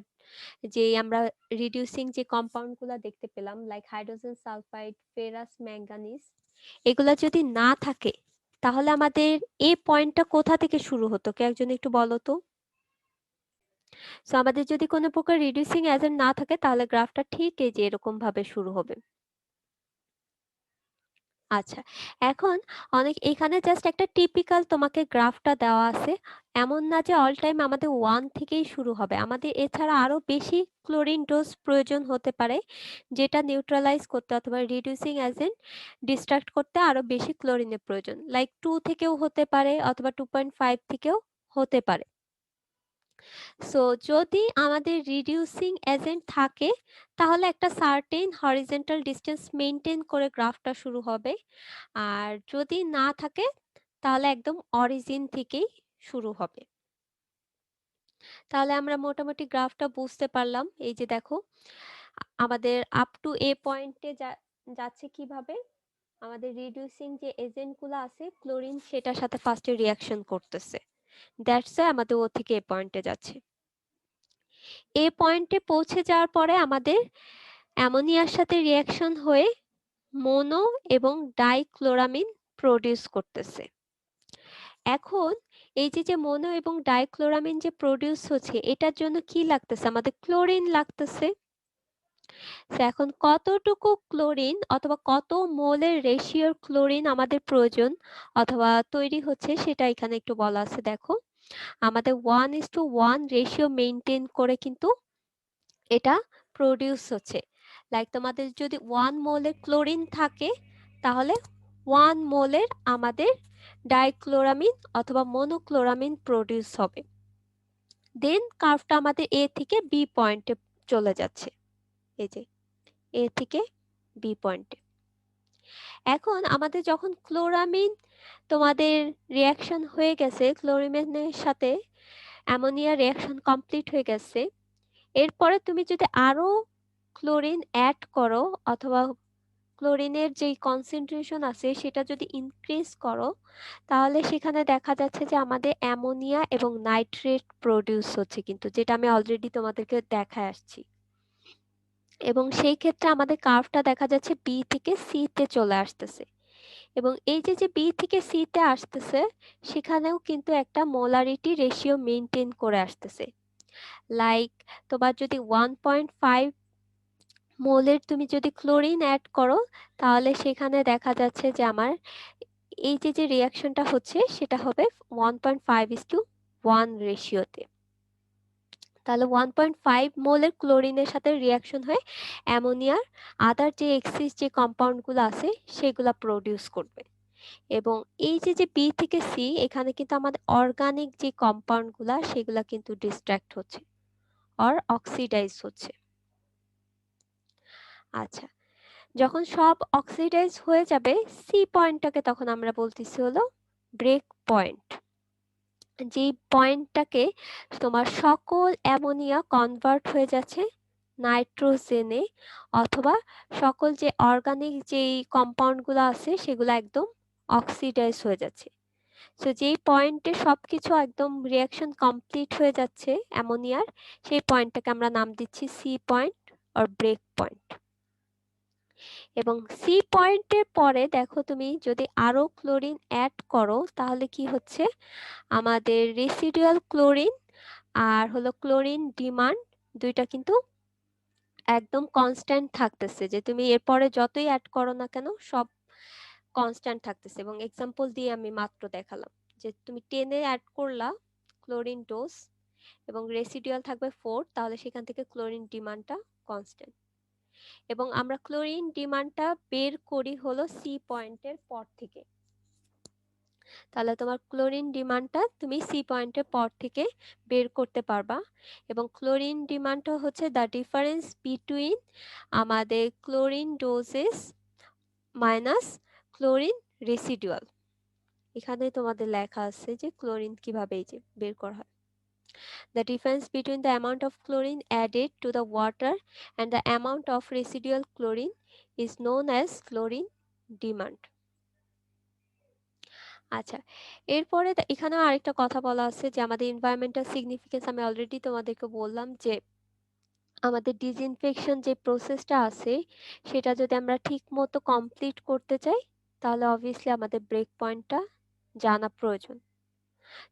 যে আমরা রিডিউসিং যে কম্পাউন্ড গুলো দেখতে পেলাম like hydrogen sulphide, ferrous, manganese, এগুলা যদি না থাকে তাহলে আমাদের এই পয়েন্টটা কোথা থেকে শুরু হতো, কে একজন একটু বলো তো। সো আমাদের যদি কোনো প্রকার রিডিউসিং এজেন্ট না থাকে তাহলে গ্রাফটা ঠিক এই যে এরকম ভাবে শুরু হবে। আচ্ছা, এখন এখানে জাস্ট একটা টিপিক্যাল তোমাকে গ্রাফটা দেওয়া আছে, এমন না যে অল টাইম আমাদের 1 থেকেই শুরু হবে, আমাদের এছাড়া আরো বেশি ক্লোরিন ডোজ প্রয়োজন হতে পারে যেটা নিউট্রালাইজ করতে অথবা রিডিউসিং এজেন্ট ডিস্ট্রাক্ট করতে আরো বেশি ক্লোরিনের প্রয়োজন, লাইক 2 থেকেও হতে পারে অথবা 2.5 থেকেও হতে পারে। সো যদি আমাদের রিডিউসিং এজেন্ট থাকে তাহলে একটা সার্টেন হরিজন্টাল ডিসটেন্স মেনটেন করে গ্রাফটা শুরু হবে, আর যদি না থাকে তাহলে একদম অরিজিন থেকেই শুরু হবে। তাহলে আমরা মোটামুটি গ্রাফটা বুঝতে পারলাম। এই যে দেখো আমাদের আপ টু এ পয়েন্টে যাচ্ছে কিভাবে, আমাদের রিডিউসিং যে এজেন্ট গুলো আছে ক্লোরিন সেটার সাথে ফার্স্টে রিয়াকশন করতেছে, দ্যাটস আমাদের ও থেকে এ পয়েন্টে যাচ্ছে। এ পয়েন্টে পৌঁছে যাওয়ার পরে আমাদের অ্যামোনিয়ার সাথে রিয়াকশন হয়ে মোনো এবং ডাইক্লোরামিন প্রডিউস করতেছে। এখন এই যে মোনো এবং ডাইক্লোরামিন যে প্রডিউস হচ্ছে এটার জন্য কি লাগতেছে, আমাদের ক্লোরিন লাগতেছে। এখন কতটুকু ক্লোরিন অথবা কত মোলের রেশিওর ক্লোরিন আমাদের প্রয়োজন অথবা তৈরি হচ্ছে সেটা এখানে একটু বলা আছে। দেখো আমাদের 1:1 রেশিও মেনটেন করে কিন্তু এটা প্রডিউস হচ্ছে। লাইক তোমাদের যদি 1 মোলের ক্লোরিন থাকে তাহলে 1 মোলের আমাদের ডাইক্লোরামিন অথবা মোনোক্লোরামিন প্রডিউস হবে। দেন কার্ভটা আমাদের এ থেকে বি পয়েন্টে চলে যাচ্ছে, এই যে এ থেকে বি পয়েন্টে। এখন আমাদের যখন ক্লোরামিন তোমাদের রিয়াকশন হয়ে গেছে, ক্লোরিনের সাথে অ্যামোনিয়া রিয়াকশন কমপ্লিট হয়ে গেছে, এরপরে তুমি যদি আরো ক্লোরিন অ্যাড করো অথবা ক্লোরিনের যেই কনসেন্ট্রেশন আছে সেটা যদি ইনক্রিজ করো তাহলে সেখানে দেখা যাচ্ছে যে আমাদের অ্যামোনিয়া এবং নাইট্রেট প্রডিউস হচ্ছে, কিন্তু যেটা আমি অলরেডি তোমাদেরকে দেখায় আসছি। এবং সেই ক্ষেত্রে আমাদের কার্ভটা দেখা যাচ্ছে বি থেকে সি তে চলে আসতেছে। এবং এই যে বি থেকে সি তে আসতেছে সেখানেও কিন্তু একটা মোলারিটি রেশিও মেনটেন করে আসতেছে। লাইক তোমার যদি 1.5 মোলের তুমি যদি ক্লোরিন অ্যাড করো তাহলে সেখানে দেখা যাচ্ছে যে আমার এই যে রিয়াকশনটা হচ্ছে সেটা হবে 1.5:1 রেশিওতে। তাহলে 1.5 মোলের ক্লোরিনের সাথে রিয়াকশন হয়ে অ্যামোনিয়ার আদার যে এক্সিস যে কম্পাউন্ডগুলো আছে সেগুলা প্রডিউস করবে। এবং এই যে বি থেকে সি এখানে কিন্তু আমাদের অর্গানিক যে কম্পাউন্ডগুলা সেগুলা কিন্তু ডিস্ট্রাক্ট হচ্ছে অর অক্সিডাইজ হচ্ছে। আচ্ছা, যখন সব অক্সিডাইজ হয়ে যাবে সি পয়েন্টটাকে তখন আমরা বলতেছি হলো ব্রেক পয়েন্ট। যে পয়েন্টটাকে তোমার সকল অ্যামোনিয়া কনভার্ট হয়ে যাচ্ছে নাইট্রোজেনে অথবা সকল যে অর্গানিক যেই কম্পাউন্ডগুলো আছে সেগুলো একদম অক্সিডাইজ হয়ে যাচ্ছে। সো যেই পয়েন্টে সবকিছু একদম রিয়াকশন কমপ্লিট হয়ে যাচ্ছে অ্যামোনিয়ার, সেই পয়েন্টটাকে আমরা নাম দিচ্ছি C point or break point. এবং সি পয়েন্টের পরে দেখো তুমি যদি আরো ক্লোরিন অ্যাড করো তাহলে কি হচ্ছে, আমাদের রেসিডুয়াল ক্লোরিন আর হলো ক্লোরিন ডিমান্ড দুইটা কিন্তু একদম কনস্ট্যান্ট থাকতেছে, যে তুমি এরপরে যতই অ্যাড করো না কেন সব কনস্ট্যান্ট থাকতেছে। এবং এক্সাম্পল দিয়ে আমি মাত্র দেখালাম যে তুমি 10-এ অ্যাড করলা ক্লোরিন ডোজ এবং রেসিডুয়াল থাকবে 4, তাহলে সেখান থেকে ক্লোরিন ডিমান্ডটা কনস্ট্যান্ট। এবং আমরা ক্লোরিন ডিমান্ডটা বের করি হলো সি পয়েন্টের পর থেকে। তাহলে তোমার ক্লোরিন ডিমান্ডটা তুমি সি পয়েন্টের পর থেকে বের করতে পারবা। এবং ক্লোরিন ডিমান্ডটা হচ্ছে দ্য ডিফারেন্স বিটুইন আমাদের chlorine doses minus chlorine residual. এখানে তোমাদের লেখা আছে যে ক্লোরিন কিভাবে এই যে বের করা হয়। The difference between the amount of chlorine added to the water and the amount of residual chlorine is known as chlorine demand. আচ্ছা, এরপরে এখানেও আরেকটা কথা বলা আছে যে আমাদের এনভায়রনমেন্টাল সিগনিফিকেন্স আমি অলরেডি তোমাদেরকে বললাম যে আমাদের ডিসইনফেকশন যে প্রসেসটা আছে সেটা যদি আমরা ঠিক মতো কমপ্লিট করতে চাই তাহলে অবভিয়াসলি আমাদের ব্রেক পয়েন্টটা জানা প্রয়োজন।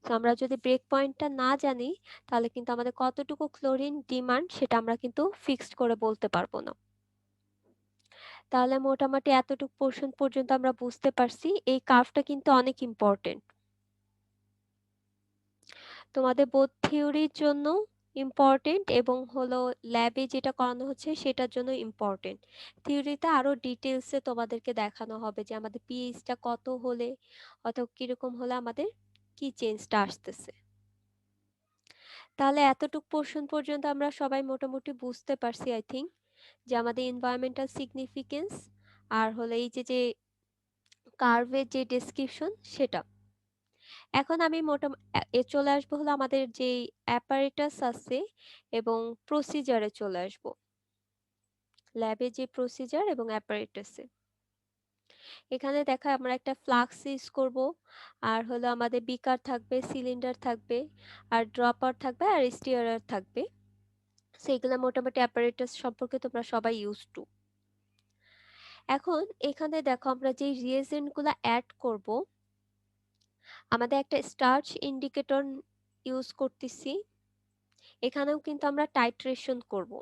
তো আমরা যদি ব্রেক পয়েন্টটা না জানি তাহলে কিন্তু আমাদের কতটুকু ক্লোরিন ডিমান্ড সেটা আমরা কিন্তু ফিক্সড করে বলতে পারবো না। তাহলে মোটামুটি এতটুকু পোর্শন পর্যন্ত আমরা বুঝতে পারছি। এই কার্ভটা কিন্তু অনেক ইম্পর্টেন্ট তোমাদের বোথ থিওরির জন্য ইম্পর্টেন্ট এবং হলো ল্যাবে যেটা করানো হচ্ছে সেটার জন্য ইম্পর্টেন্ট। থিওরিতে আরো ডিটেলসে তোমাদেরকে দেখানো হবে যে আমাদের পিএইচটা কত হলে অথবা কিরকম হলে আমাদের কি চেঞ্জটা আসতেছে। তাহলে এতটুক পোর্শন পর্যন্ত আমরা সবাই মোটামুটি বুঝতে পারছি আই থিঙ্ক, যে আমাদের এনভায়রনমেন্টাল সিগনিফিকেন্স আর হলো এই যে কার্ভের যে ডেসক্রিপশন সেটা। এখন আমি চলে আসবো হলো আমাদের যে অ্যাপারেটাস আছে এবং প্রসিজারে চলে আসবো, ল্যাবে যে প্রসিজার এবং অ্যাপারেটাসে। এখানে দেখো আমরা একটা ফ্লাক্স ইউজ করব, আর হলো আমাদের বিকার থাকবে, সিলিন্ডার থাকবে, আর ড্রপার থাকবে, আর স্টিয়ারার থাকবে। সেগুলো মোটামুটি অ্যাপারেটাস সম্পর্কে তোমরা সবাই ইউজ টু। এখন এখানে দেখো আমরা যে রিয়েজেন্ট গুলা অ্যাড করব, আমাদের একটা স্টার্চ ইন্ডিকেটর ইউজ করতেছি। এখানেও কিন্তু আমরা টাইট্রেশন করব।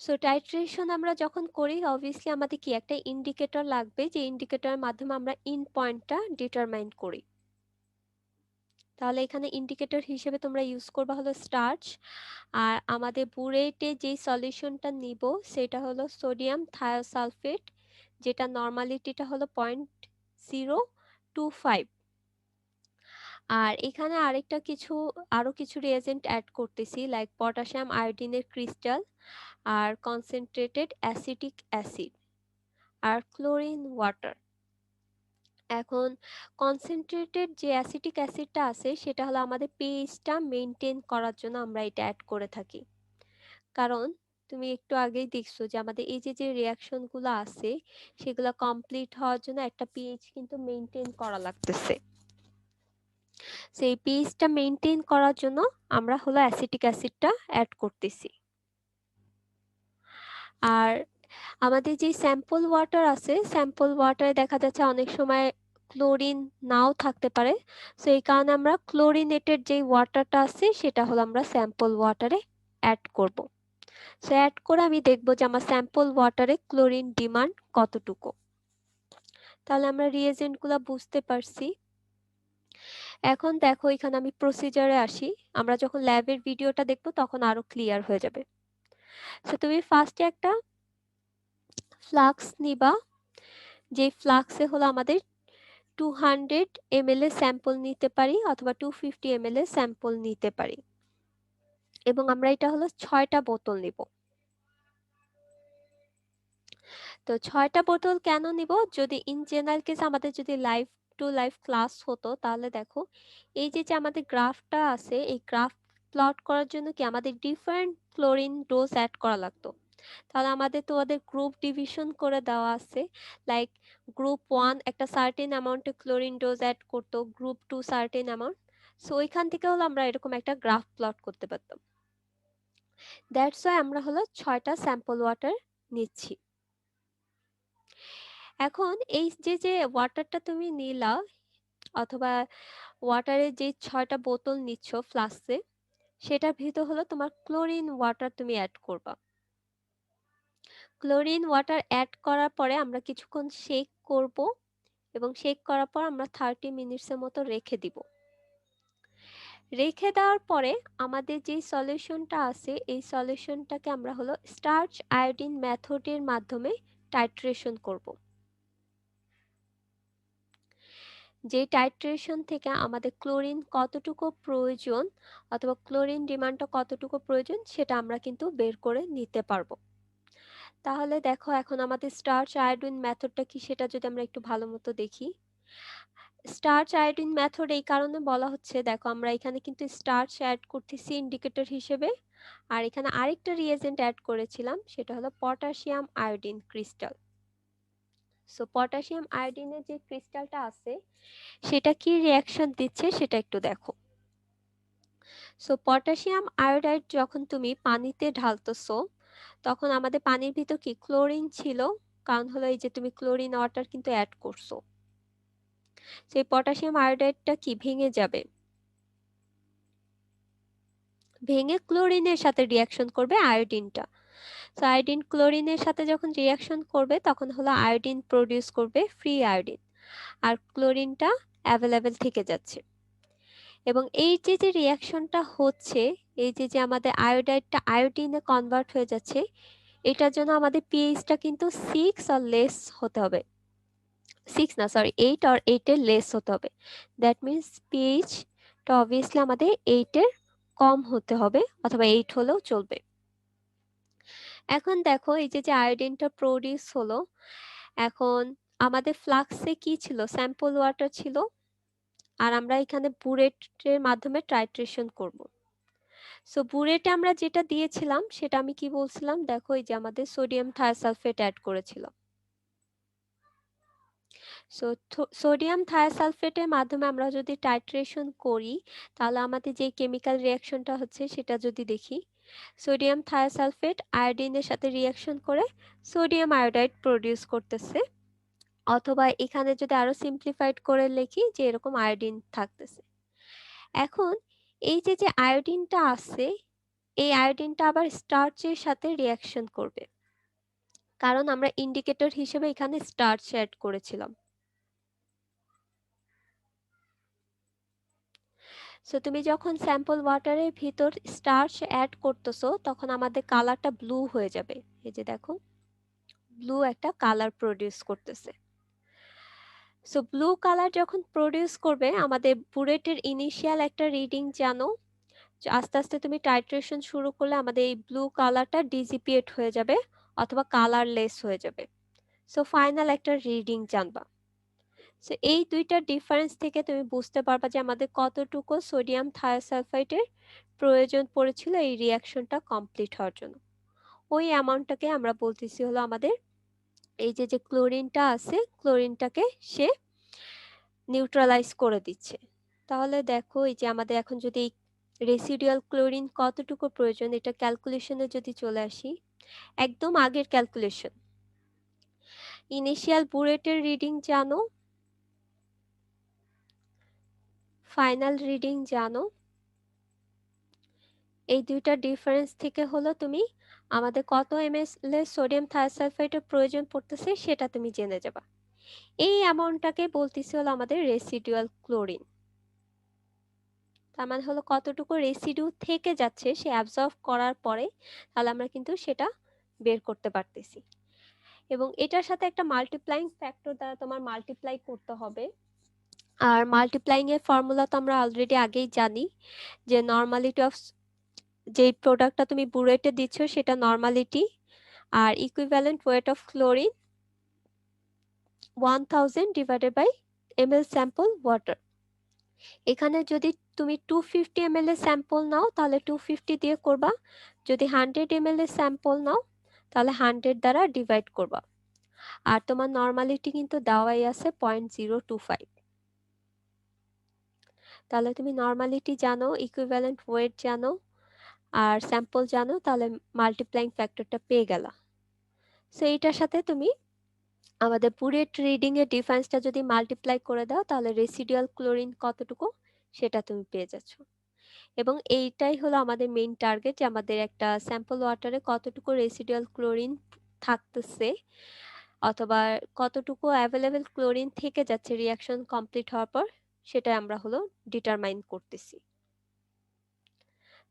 সো টাইট্রেশন আমরা যখন করি, অবভিয়াসলি আমাদের কি একটা ইন্ডিকেটর লাগবে, যে ইন্ডিকেটরের মাধ্যমে আমরা ইন পয়েন্টটা ডিটারমাইন করি। তাহলে এখানে ইন্ডিকেটর হিসেবে তোমরা ইউজ করবা হলো স্টার্চ, আর আমাদের বুরেটে যে সলিউশনটা নিব সেটা হলো সোডিয়াম থায়োসালফেট, যেটা নর্মালিটিটা হলো 0.025। আর এখানে আরো কিছু রিয়েজেন্ট অ্যাড করতেছি, লাইক পটাশিয়াম আয়োডিনের ক্রিস্টাল, আর কনসেন্ট্রেটেড অ্যাসিটিক অ্যাসিড, আর ক্লোরিন ওয়াটার। এখন কনসেন্ট্রেটেড যে অ্যাসিটিক অ্যাসিডটা আছে সেটা হলো আমাদের পিএইচটা মেনটেন করার জন্য আমরা এটা অ্যাড করে থাকি। কারণ তুমি একটু আগেই দেখছো যে আমাদের এই যে রিয়াকশন গুলো আছে সেগুলো কমপ্লিট হওয়ার জন্য একটা পিএইচ কিন্তু মেনটেন করা লাগতেছে। সেই পিএইচটা মেনটেন করার জন্য আমরা হলো অ্যাসিটিক অ্যাসিডটা অ্যাড করতেছি। আর আমাদের যে স্যাম্পল ওয়াটার আছে, স্যাম্পল ওয়াটারে দেখা যাচ্ছে অনেক সময় ক্লোরিন নাও থাকতে পারে। সো এই কারণে আমরা ক্লোরিনেটেড যে ওয়াটারটা আছে সেটা হলো আমরা স্যাম্পল ওয়াটারে অ্যাড করব। সো অ্যাড করে আমি দেখব যে আমার স্যাম্পল ওয়াটারে ক্লোরিন ডিমান্ড কতটুকু। তাহলে আমরা রিয়েজেন্টগুলো বুঝতে পারছি। এখন দেখো এখানে আমি প্রসিজারে আসি, আমরা যখন ল্যাবের ভিডিওটা দেখব তখন আরো ক্লিয়ার হয়ে যাবে। সো তুমি ফার্স্টে একটা ফ্লাক্স নিবা, যে ফ্লাক্সে হলো আমাদের 200 ml এর স্যাম্পল নিতে পারি অথবা 250 ml এর স্যাম্পল নিতে পারি, এবং আমরা এটা হলো 6টা বোতল নিব। তো 6টা বোতল কেন নিব, যদি ইন জেনারেল কেস আমাদের যদি লাইভ টু লাইভ ক্লাস হতো তাহলে দেখো এই যে আমাদের গ্রাফটা আছে, এই গ্রাফ প্লট করার জন্য কি আমাদের ডিফারেন্ট ক্লোরিন ডোজ অ্যাড করা লাগতো। তাহলে আমাদের তোমাদের গ্রুপ ডিভিশন করে দেওয়া আছে, লাইক গ্রুপ 1 একটা সার্টেন অ্যামাউন্টে ক্লোরিন ডোজ অ্যাড করতো, গ্রুপ 2 সার্টেন অ্যামাউন্ট। সো ওইখান থেকে হলো আমরা এরকম একটা গ্রাফ প্লট করতে পারতাম। দ্যাটস ওয়াই আমরা হলো 6টা স্যাম্পল ওয়াটার নিচ্ছি। এখন এই যে ওয়াটারটা তুমি নিলা, অথবা ওয়াটারের যে 6টা বোতল নিচ্ছ ফ্লাস্কে, সেটার ভিতর হলো তোমার ক্লোরিন ওয়াটার তুমি অ্যাড করবা। ক্লোরিন ওয়াটার অ্যাড করার পরে আমরা কিছুক্ষণ শেক করব, এবং শেক করার পর আমরা 30 মিনিটসের মতো রেখে দিব। রেখে দেওয়ার পরে আমাদের যে সলিউশনটা আছে এই সলিউশনটাকে আমরা হলো স্টার্চ আয়োডিন মেথডের মাধ্যমে টাইট্রেশন করব। যে টাইট্রেশন থেকে আমাদের ক্লোরিন কতটুকু প্রয়োজন অথবা ক্লোরিন ডিমান্ডটা কতটুকু প্রয়োজন সেটা আমরা কিন্তু বের করে নিতে পারবো। তাহলে দেখো এখন আমাদের স্টার্চ আয়োডিন মেথডটা কি সেটা যদি আমরা একটু ভালো মতো দেখি। স্টার্চ আয়োডিন মেথড এই কারণে বলা হচ্ছে, দেখো আমরা এখানে কিন্তু স্টার্চ অ্যাড করতেছি ইন্ডিকেটর হিসেবে, আর এখানে আরেকটা রিয়েজেন্ট অ্যাড করেছিলাম সেটা হলো potassium iodine crystal. So potassium আয়োডিনের যে ক্রিস্টালটা আছে সেটা কি রিয়াকশন দিচ্ছে সেটা একটু দেখো। সো পটাশিয়াম আয়োডাইড যখন তুমি পানিতে ঢালতেছো তখন আমাদের পানির ভিতর কি ক্লোরিন ছিল, কারণ হলো এই যে তুমি ক্লোরিন ওয়াটার কিন্তু অ্যাড করছো। সেই পটাশিয়াম আয়োডাইডটা কি ভেঙে যাবে, ভেঙে ক্লোরিনের সাথে রিয়াকশন করবে আয়োডিনটা। তো আয়োডিন ক্লোরিনের সাথে যখন রিয়াকশন করবে তখন হলো আয়োডিন প্রডিউস করবে ফ্রি আয়োডিন, আর ক্লোরিনটা অ্যাভেলেবেল থেকে যাচ্ছে। এবং এই যে রিয়াকশনটা হচ্ছে, এই যে আমাদের আয়োডাইডটা আয়োডিনে কনভার্ট হয়ে যাচ্ছে, এটার জন্য আমাদের পিএইচটা কিন্তু 6 অর লেস হতে হবে। 6 না, সরি 8 অর 8 এর লেস হতে হবে। দ্যাট মিন্স পিএইচটা অবভিয়াসলি আমাদের 8 এর কম হতে হবে, অথবা 8 হলেও চলবে। এখন দেখো এই যে আয়োডিনটা প্রডিউস হলো, এখন আমাদের ফ্লাক্সে কি ছিল, স্যাম্পল ওয়াটার ছিল, আর আমরা এখানে বুরেটের মাধ্যমে টাইট্রেশন করব। সো বুরেটে আমরা যেটা দিয়েছিলাম সেটা আমি কি বলছিলাম, দেখো এই যে আমাদের সোডিয়াম থায়োসালফেট অ্যাড করেছিলাম। সো সোডিয়াম থায়োসালফেটের মাধ্যমে আমরা যদি টাইট্রেশন করি, তাহলে আমাদের যে কেমিক্যাল রিয়াকশনটা হচ্ছে সেটা যদি দেখি, সোডিয়াম থায়োসালফেট আয়োডিনের সাথে রিয়াকশন করে সোডিয়াম আয়োডাইড প্রডিউস করতেছে, অথবা এখানে যদি আরো সিম্পলিফাইড করে লিখি যে এরকম আয়োডিন থাকতেছে। এখন এই যে যে আয়োডিনটা আছে, এই আয়োডিনটা আবার স্টার্চের সাথে রিয়াকশন করবে, কারণ আমরা ইন্ডিকেটর হিসেবে এখানে স্টার্চ অ্যাড করেছিলাম। সো তুমি যখন স্যাম্পল ওয়াটারের ভিতর স্টার্চ অ্যাড করতেছো তখন আমাদের কালারটা ব্লু হয়ে যাবে। এই যে দেখো, ব্লু একটা কালার প্রডিউস করতেছে। সো ব্লু কালার যখন প্রডিউস করবে, আমাদের বুলেটের ইনিশিয়াল একটা রিডিং জানো, আস্তে আস্তে তুমি টাইট্রেশন শুরু করলে আমাদের এই ব্লু কালারটা ডিজিপিয়েট হয়ে যাবে অথবা কালারলেস হয়ে যাবে। সো ফাইনাল একটা রিডিং জানবা। সো এই দুইটা ডিফারেন্স থেকে তুমি বুঝতে পারবা যে আমাদের কতটুকু সোডিয়াম থায়োসালফাইডের প্রয়োজন পড়েছিল এই রিয়াকশনটা কমপ্লিট হওয়ার জন্য। ওই অ্যামাউন্টটাকে আমরা বলতেছি হলো আমাদের এই যে যে ক্লোরিনটা আছে, ক্লোরিনটাকে সে নিউট্রালাইজ করে দিচ্ছে। তাহলে দেখো এই যে আমাদের এখন যদি রেসিডুয়াল ক্লোরিন কতটুকু প্রয়োজন, এটা ক্যালকুলেশনে যদি চলে আসি, একদম আগের ক্যালকুলেশন, ইনিশিয়াল বুরেটের রিডিং জানো, ফাইনাল রিডিং জানো, এই দুইটা ডিফারেন্স থেকে হলো তুমি আমাদের কত এমএল এর সোডিয়াম থায়োসালফেটের প্রয়োজন পড়তেছে সেটা তুমি জেনে যাবা। এই অ্যামাউন্টটাকে বলতেছি হলো আমাদের রেসিডুয়াল ক্লোরিন। তার মানে হলো কতটুকু রেসিডিউ থেকে যাচ্ছে সে অ্যাবজর্ব করার পরে, তাহলে আমরা কিন্তু সেটা বের করতে পারতেছি। এবং এটার সাথে একটা মাল্টিপ্লাইং ফ্যাক্টর দ্বারা তোমার মাল্টিপ্লাই করতে হবে। আর মাল্টিপ্লাইং এর ফর্মুলা তো আমরা অলরেডি আগেই জানি, যে নর্মালিটি অফ যে প্রোডাক্টটা তুমি বুরেটে দিচ্ছ সেটা নর্মালিটি, আর equivalent weight of chlorine 1000 divided by ml sample water. এখানে যদি তুমি 250 ml এর স্যাম্পল নাও তাহলে 250 দিয়ে করবা, যদি 100 ml এর স্যাম্পল নাও তাহলে 100 দ্বারা ডিভাইড করবা। আর তোমার নর্মালিটি কিন্তু দেওয়াই আছে 0.025। তাহলে তুমি নর্মালিটি জানো, ইকুইভ্যালেন্ট ওয়েট জানো, আর স্যাম্পল জানো, তাহলে মাল্টিপ্লাইং ফ্যাক্টরটা পেয়ে গেলা। সো এইটার সাথে তুমি আমাদের বুরেট রিডিং এর ডিফারেন্সটা যদি মাল্টিপ্লাই করে দাও তাহলে রেসিডুয়াল ক্লোরিন কতটুকু সেটা তুমি পেয়ে যাচ্ছ। এবং এইটাই হলো আমাদের মেইন টার্গেট, যে আমাদের একটা স্যাম্পল ওয়াটারে কতটুকু রেসিডুয়াল ক্লোরিন থাকতেছে অথবা কতটুকু অ্যাভেলেবেল ক্লোরিন থেকে যাচ্ছে রিয়াকশন কমপ্লিট হওয়ার পর, সেটা আমরা হলো ডিটারমাইন করতেছি।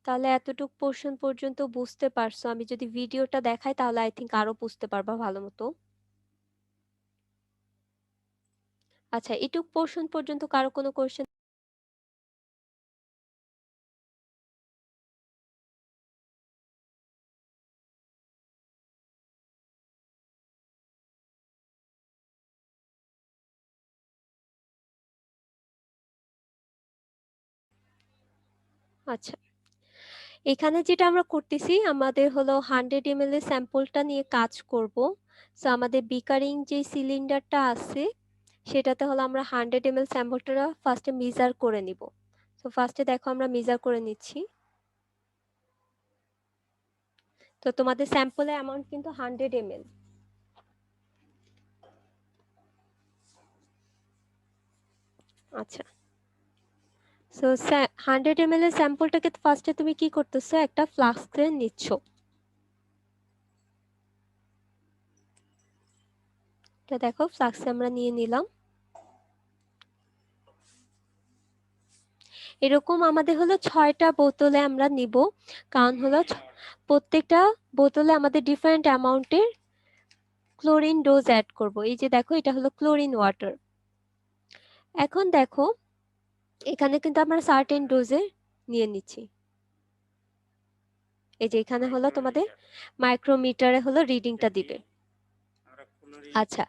তাহলে এতটুকু পোর্শন পর্যন্ত বুঝতে পারছো? আমি যদি ভিডিওটা দেখাই তাহলে আই থিংক আরো বুঝতে পারবা ভালো মতো। আচ্ছা, এটুক পোর্শন পর্যন্ত কারো কোনো কোশ্চেন? আচ্ছা, এখানে যেটা আমরা করতেছি আমাদের হলো 100 ml এর স্যাম্পলটা নিয়ে কাজ করব। সো আমাদের বিকারিং যে সিলিন্ডারটা আছে সেটাতে হলো আমরা 100 ml স্যাম্পলটা ফার্স্টে মেজার করে নিব। তো ফার্স্টে দেখো আমরা মেজার করে নিচ্ছি। তো তোমাদের স্যাম্পলের অ্যামাউন্ট কিন্তু 100 ml। আচ্ছা, সো 100 ml এর স্যাম্পলটাকে ফার্স্টে তুমি কি করতেছো, একটা ফ্লাস্কে নিচ্ছ। তো দেখো ফ্লাস্কে আমরা নিয়ে নিলাম। এরকম আমাদের হলো 6টা বোতলে আমরা নিব, কারণ হলো প্রত্যেকটা বোতলে আমাদের ডিফারেন্ট অ্যামাউন্টের ক্লোরিন ডোজ অ্যাড করব। এই যে দেখো এটা হলো ক্লোরিন ওয়াটার। এখন দেখো এখানে কিন্তু আমরা সার্টেন ডোজে নিয়ে নিচ্ছি। এই যে এখানে হলো তোমাদের মাইক্রোমিটারে হলো রিডিংটা দিবে। আচ্ছা,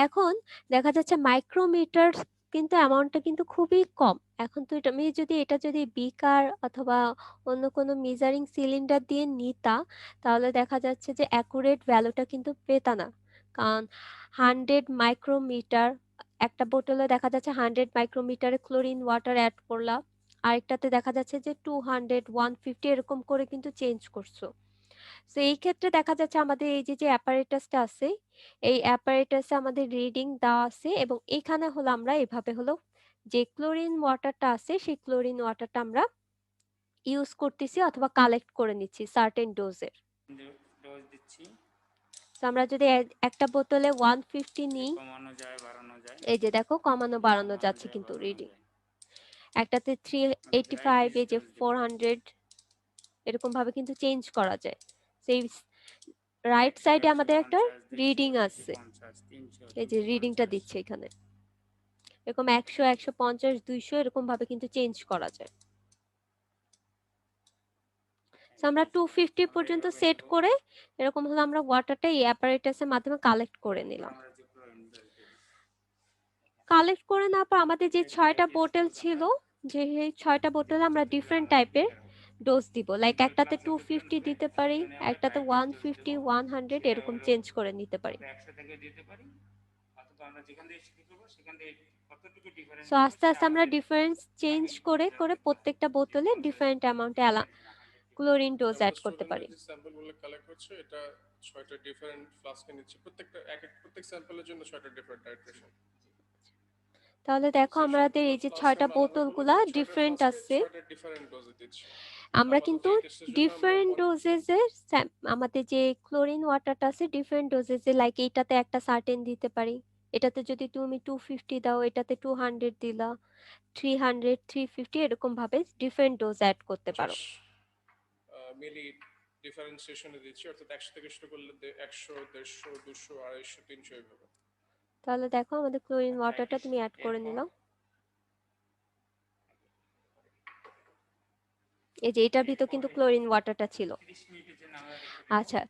এখন দেখা যাচ্ছে মাইক্রোমিটার কিন্তু অ্যামাউন্টটা কিন্তু খুবই কম। এখন তো এটা এটা যদি বিকার অথবা অন্য কোনো মেজারিং সিলিন্ডার দিয়ে নিতা, তাহলে দেখা যাচ্ছে যে অ্যাকুরেট ভ্যালুটা কিন্তু পেতা না। কারণ 100 মাইক্রোমিটার, একটা বোতলে দেখা যাচ্ছে 100 মাইক্রোমিটারে ক্লোরিন ওয়াটার এড করলা, আরেকটাতে দেখা যাচ্ছে যে 200, 150 এরকম করে কিন্তু চেঞ্জ করছো। তো এই ক্ষেত্রে দেখা যাচ্ছে আমাদের এই যে অ্যাপারেটাসটা আছে, এই অ্যাপারেটাসে আমাদের রিডিং দেওয়া আছে এবং এখানে হলো আমরা এভাবে হলো যে ক্লোরিন ওয়াটারটা আছে সেই ক্লোরিন ওয়াটারটা আমরা ইউজ করতেছি অথবা কালেক্ট করে নিচ্ছি সার্টেন ডোজের। ডোজ দিচ্ছি, তো আমরা যদি একটা বোতলে 150 নিই, কমানো যায় বাড়ানো যায়, এই যে দেখো কমানো বাড়ানো কমানো যাচ্ছে যায় কিন্তু বাড়ানো রিডিং। যায়। একটাতে আমরা ড্রাই 385, এই যে ডোজ দিব 400, এরকম ভাবে কিন্তু চেঞ্জ করা যায়। সেই রাইট সাইডে আমাদের একটা 150, 200, রিডিং আছে, 250, 300, এই যে রিডিংটা 250। দিচ্ছে এখানে। এরকম 100, 150, 200 এরকম ভাবে কিন্তু চেঞ্জ করা যায়। তো আমরা 250 আমরা পর্যন্ত এভাবে সেট দিব। করে এরকম হলো আমরা ওয়াটারটা এই অ্যাপারেটাসের মাধ্যমে কালেক্ট করে এরপর নিলাম। আমরা যে ক্লোরিন ডোজ দিব, কালেক্ট করে নেওয়ার পর আমাদের যে এই 6টা একই বোতল স্টেপ ছিল, আমরা যে এই 6টা বোতলে আমরা যতটুকু ডিফারেন্ট আমাদের টাইপের বিকার হবে। ডোজ দিব। লাইক সিম্পল একটাতে গ্লাসের বোতল 250 নিলে দিতে পারি, সেখানে আমরা একটাতে ড্রাই ডোজ দেব, 150, 100 সেটা এরকম হলো চেঞ্জ করে নিতে পারি। আমরা 100 থেকে দিতে পারি, অথবা আমরা যেখান থেকে শুরু করবো সেখান থেকে কতটুকু ডিফারেন্স সো হবে আস্তে সেটা আস্তে আমরা আমাদের ডিফারেন্স চেঞ্জ আগে করে মেজার করে করতে হবে, প্রত্যেকটা যে বোতলে 50 ডিফারেন্ট দিতে অ্যামাউন্টে পারি কিনা 100 দিতে পারি ক্লোরিন ডোজ অ্যাড আমাদের করতে পারি। স্টুডেন্টরা যে স্যাম্পলগুলো কালেক্ট করছে এটা 6টা ডিফারেন্ট ফ্লাস্কে নিচ্ছে, প্রত্যেক স্যাম্পলের জন্য 6টা ডিফারেন্ট টাইট্রেশন। তাহলে দেখো আমাদের এই যে ফ্লাস্ক 6টা আমরা আলাদা করলে বোতলগুলা পরে 6টা ডিফারেন্ট ফ্লাস্কে আছে। 6টা ডিফারেন্ট ডোজে দিচ্ছে। আমরা আপাতত কিন্তু এই টেস্টের জন্য আমরা ডিফারেন্ট ডোজেসের আমাদের যে ক্লোরিন ওয়াটারটা আছে ডিফারেন্ট ডোজেসে, লাইক এইটাতে একটা সার্টেন দিতে পারি, এটাতে যদি তুমি 250 দাও এটাতে 200 দিলা, 300, 350 এরকম ভাবে ডিফারেন্ট ডোজ অ্যাড করতে পারো। 50 মিলি ডিফারেন্সিয়েশনে দিচ্ছি, অর্থাৎ 100 থেকে শুরু করলে 100, 150, 200, 250, 300 এইভাবে। তাহলে দেখো আমাদের ক্লোরিন আচ্ছা, ওয়াটারটা একই তুমি অ্যাড করে এরপর নিলাম। এই যে এটার ভিতর কিন্তু এরপরে ক্লোরিন ওয়াটারটা ছিল। 30 মিনিটের জন্য আমরা রেখে দেব। আচ্ছা,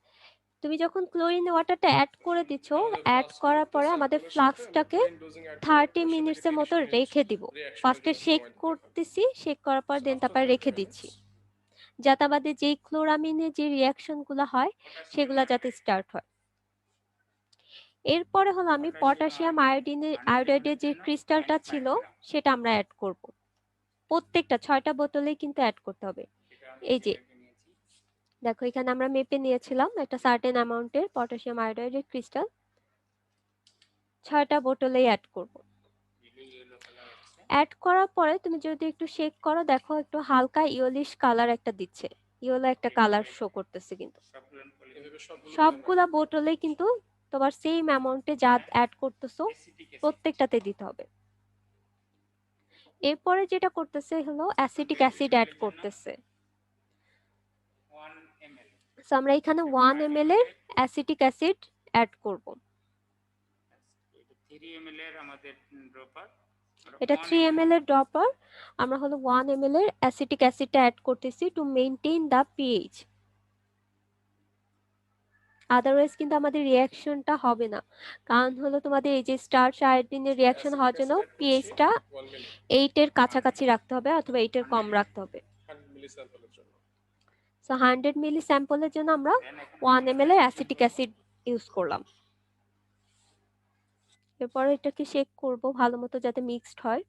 তুমি যখন ক্লোরিন ওয়াটারটা অ্যাড করে দিছো, আমাদের অ্যাড করার প্রত্যেক পরে আমাদের স্যাম্পলের সাথে আমরা ফ্লাক্সটাকে ক্লোরিন ডোজিং অ্যাড করার 30 পরে সেটাকে মিনিটসের 30 মতো মিনিট রেখে দিব। রিঅ্যাকশনের ফার্স্টে জন্য শেক সময় দিতে হবে। করতেছি, শেক করার পর দেন আফটার তারপর 30 রেখে দিচ্ছি, minutes যাতে আমাদের যেই ক্লোরামিনের যে রিয়াকশন গুলো হয় পটাশিয়াম সেগুলা যাতে স্টার্ট হয়। এরপরে হলো আমি পটাশিয়াম আয়োডাইডের যে 100 ক্রিস্টালটা 0.5 ছিল গ্রাম, সেটা আমরা অ্যাড করব। প্রত্যেকটা 6টা বোতলেই কিন্তু অ্যাড করতে হবে। এটা আমরা এই যে মেপে নিয়েছি। দেখো এখানে আমরা মেপে নিয়েছিলাম একটা সার্টেন অ্যামাউন্টের পটাশিয়াম আয়োডাইডের ক্রিস্টাল, 6টা বোতলেই অ্যাড করব। ইয়েলো কালার হচ্ছে। অ্যাড করার পরে তুমি যদি একটু শেক করো, দেখো একটু হালকা ইয়েলিশ কালার একটা দিচ্ছে, ইয়েলো একটা কালার শো করতেছে কিন্তু। সবগুলো এভাবে সবগুলো সবগুলা বোতলে কিন্তু তোমার সেম অ্যামাউন্টে যা অ্যাড করতেছো অ্যাসিটিক অ্যাসিড প্রত্যেকটাতে দিতে হবে। এরপরে যেটা করতেছে হলো অ্যাসিটিক অ্যাসিড অ্যাড করতেছে। 1 ml, সো আমরা এখানে 1 ml এর অ্যাসিটিক অ্যাসিড অ্যাড করব। এটা 3 ml এর আমাদের ড্রপার, এটা 1 3 ml ml এর ড্রপার, আমরা হলো 1 ml এর অ্যাসিটিক অ্যাসিডটা অ্যাড করতেছি to maintain the pH. Otherwise কিন্তু আমাদের রিঅ্যাকশনটা হবে না, কারণ হলো তোমাদের এই যে স্টার্চ আয়োডিনের রিঅ্যাকশন হওয়ার জন্য পিএইচটা 1 মিলি 8 এর কাছাকাছি রাখতে হবে অথবা 8 এর কম রাখতে হবে। 100 মিলি স্যাম্পলের জন্য। সো 100 মিলি স্যাম্পলের জন্য আমরা দেন এখন 1 আমরা ml এর titration অ্যাসিটিক করব। অ্যাসিড ইউজ করলাম। এরপরে এটাকে শেক করব ভালো মতো যাতে মিক্সড হয়।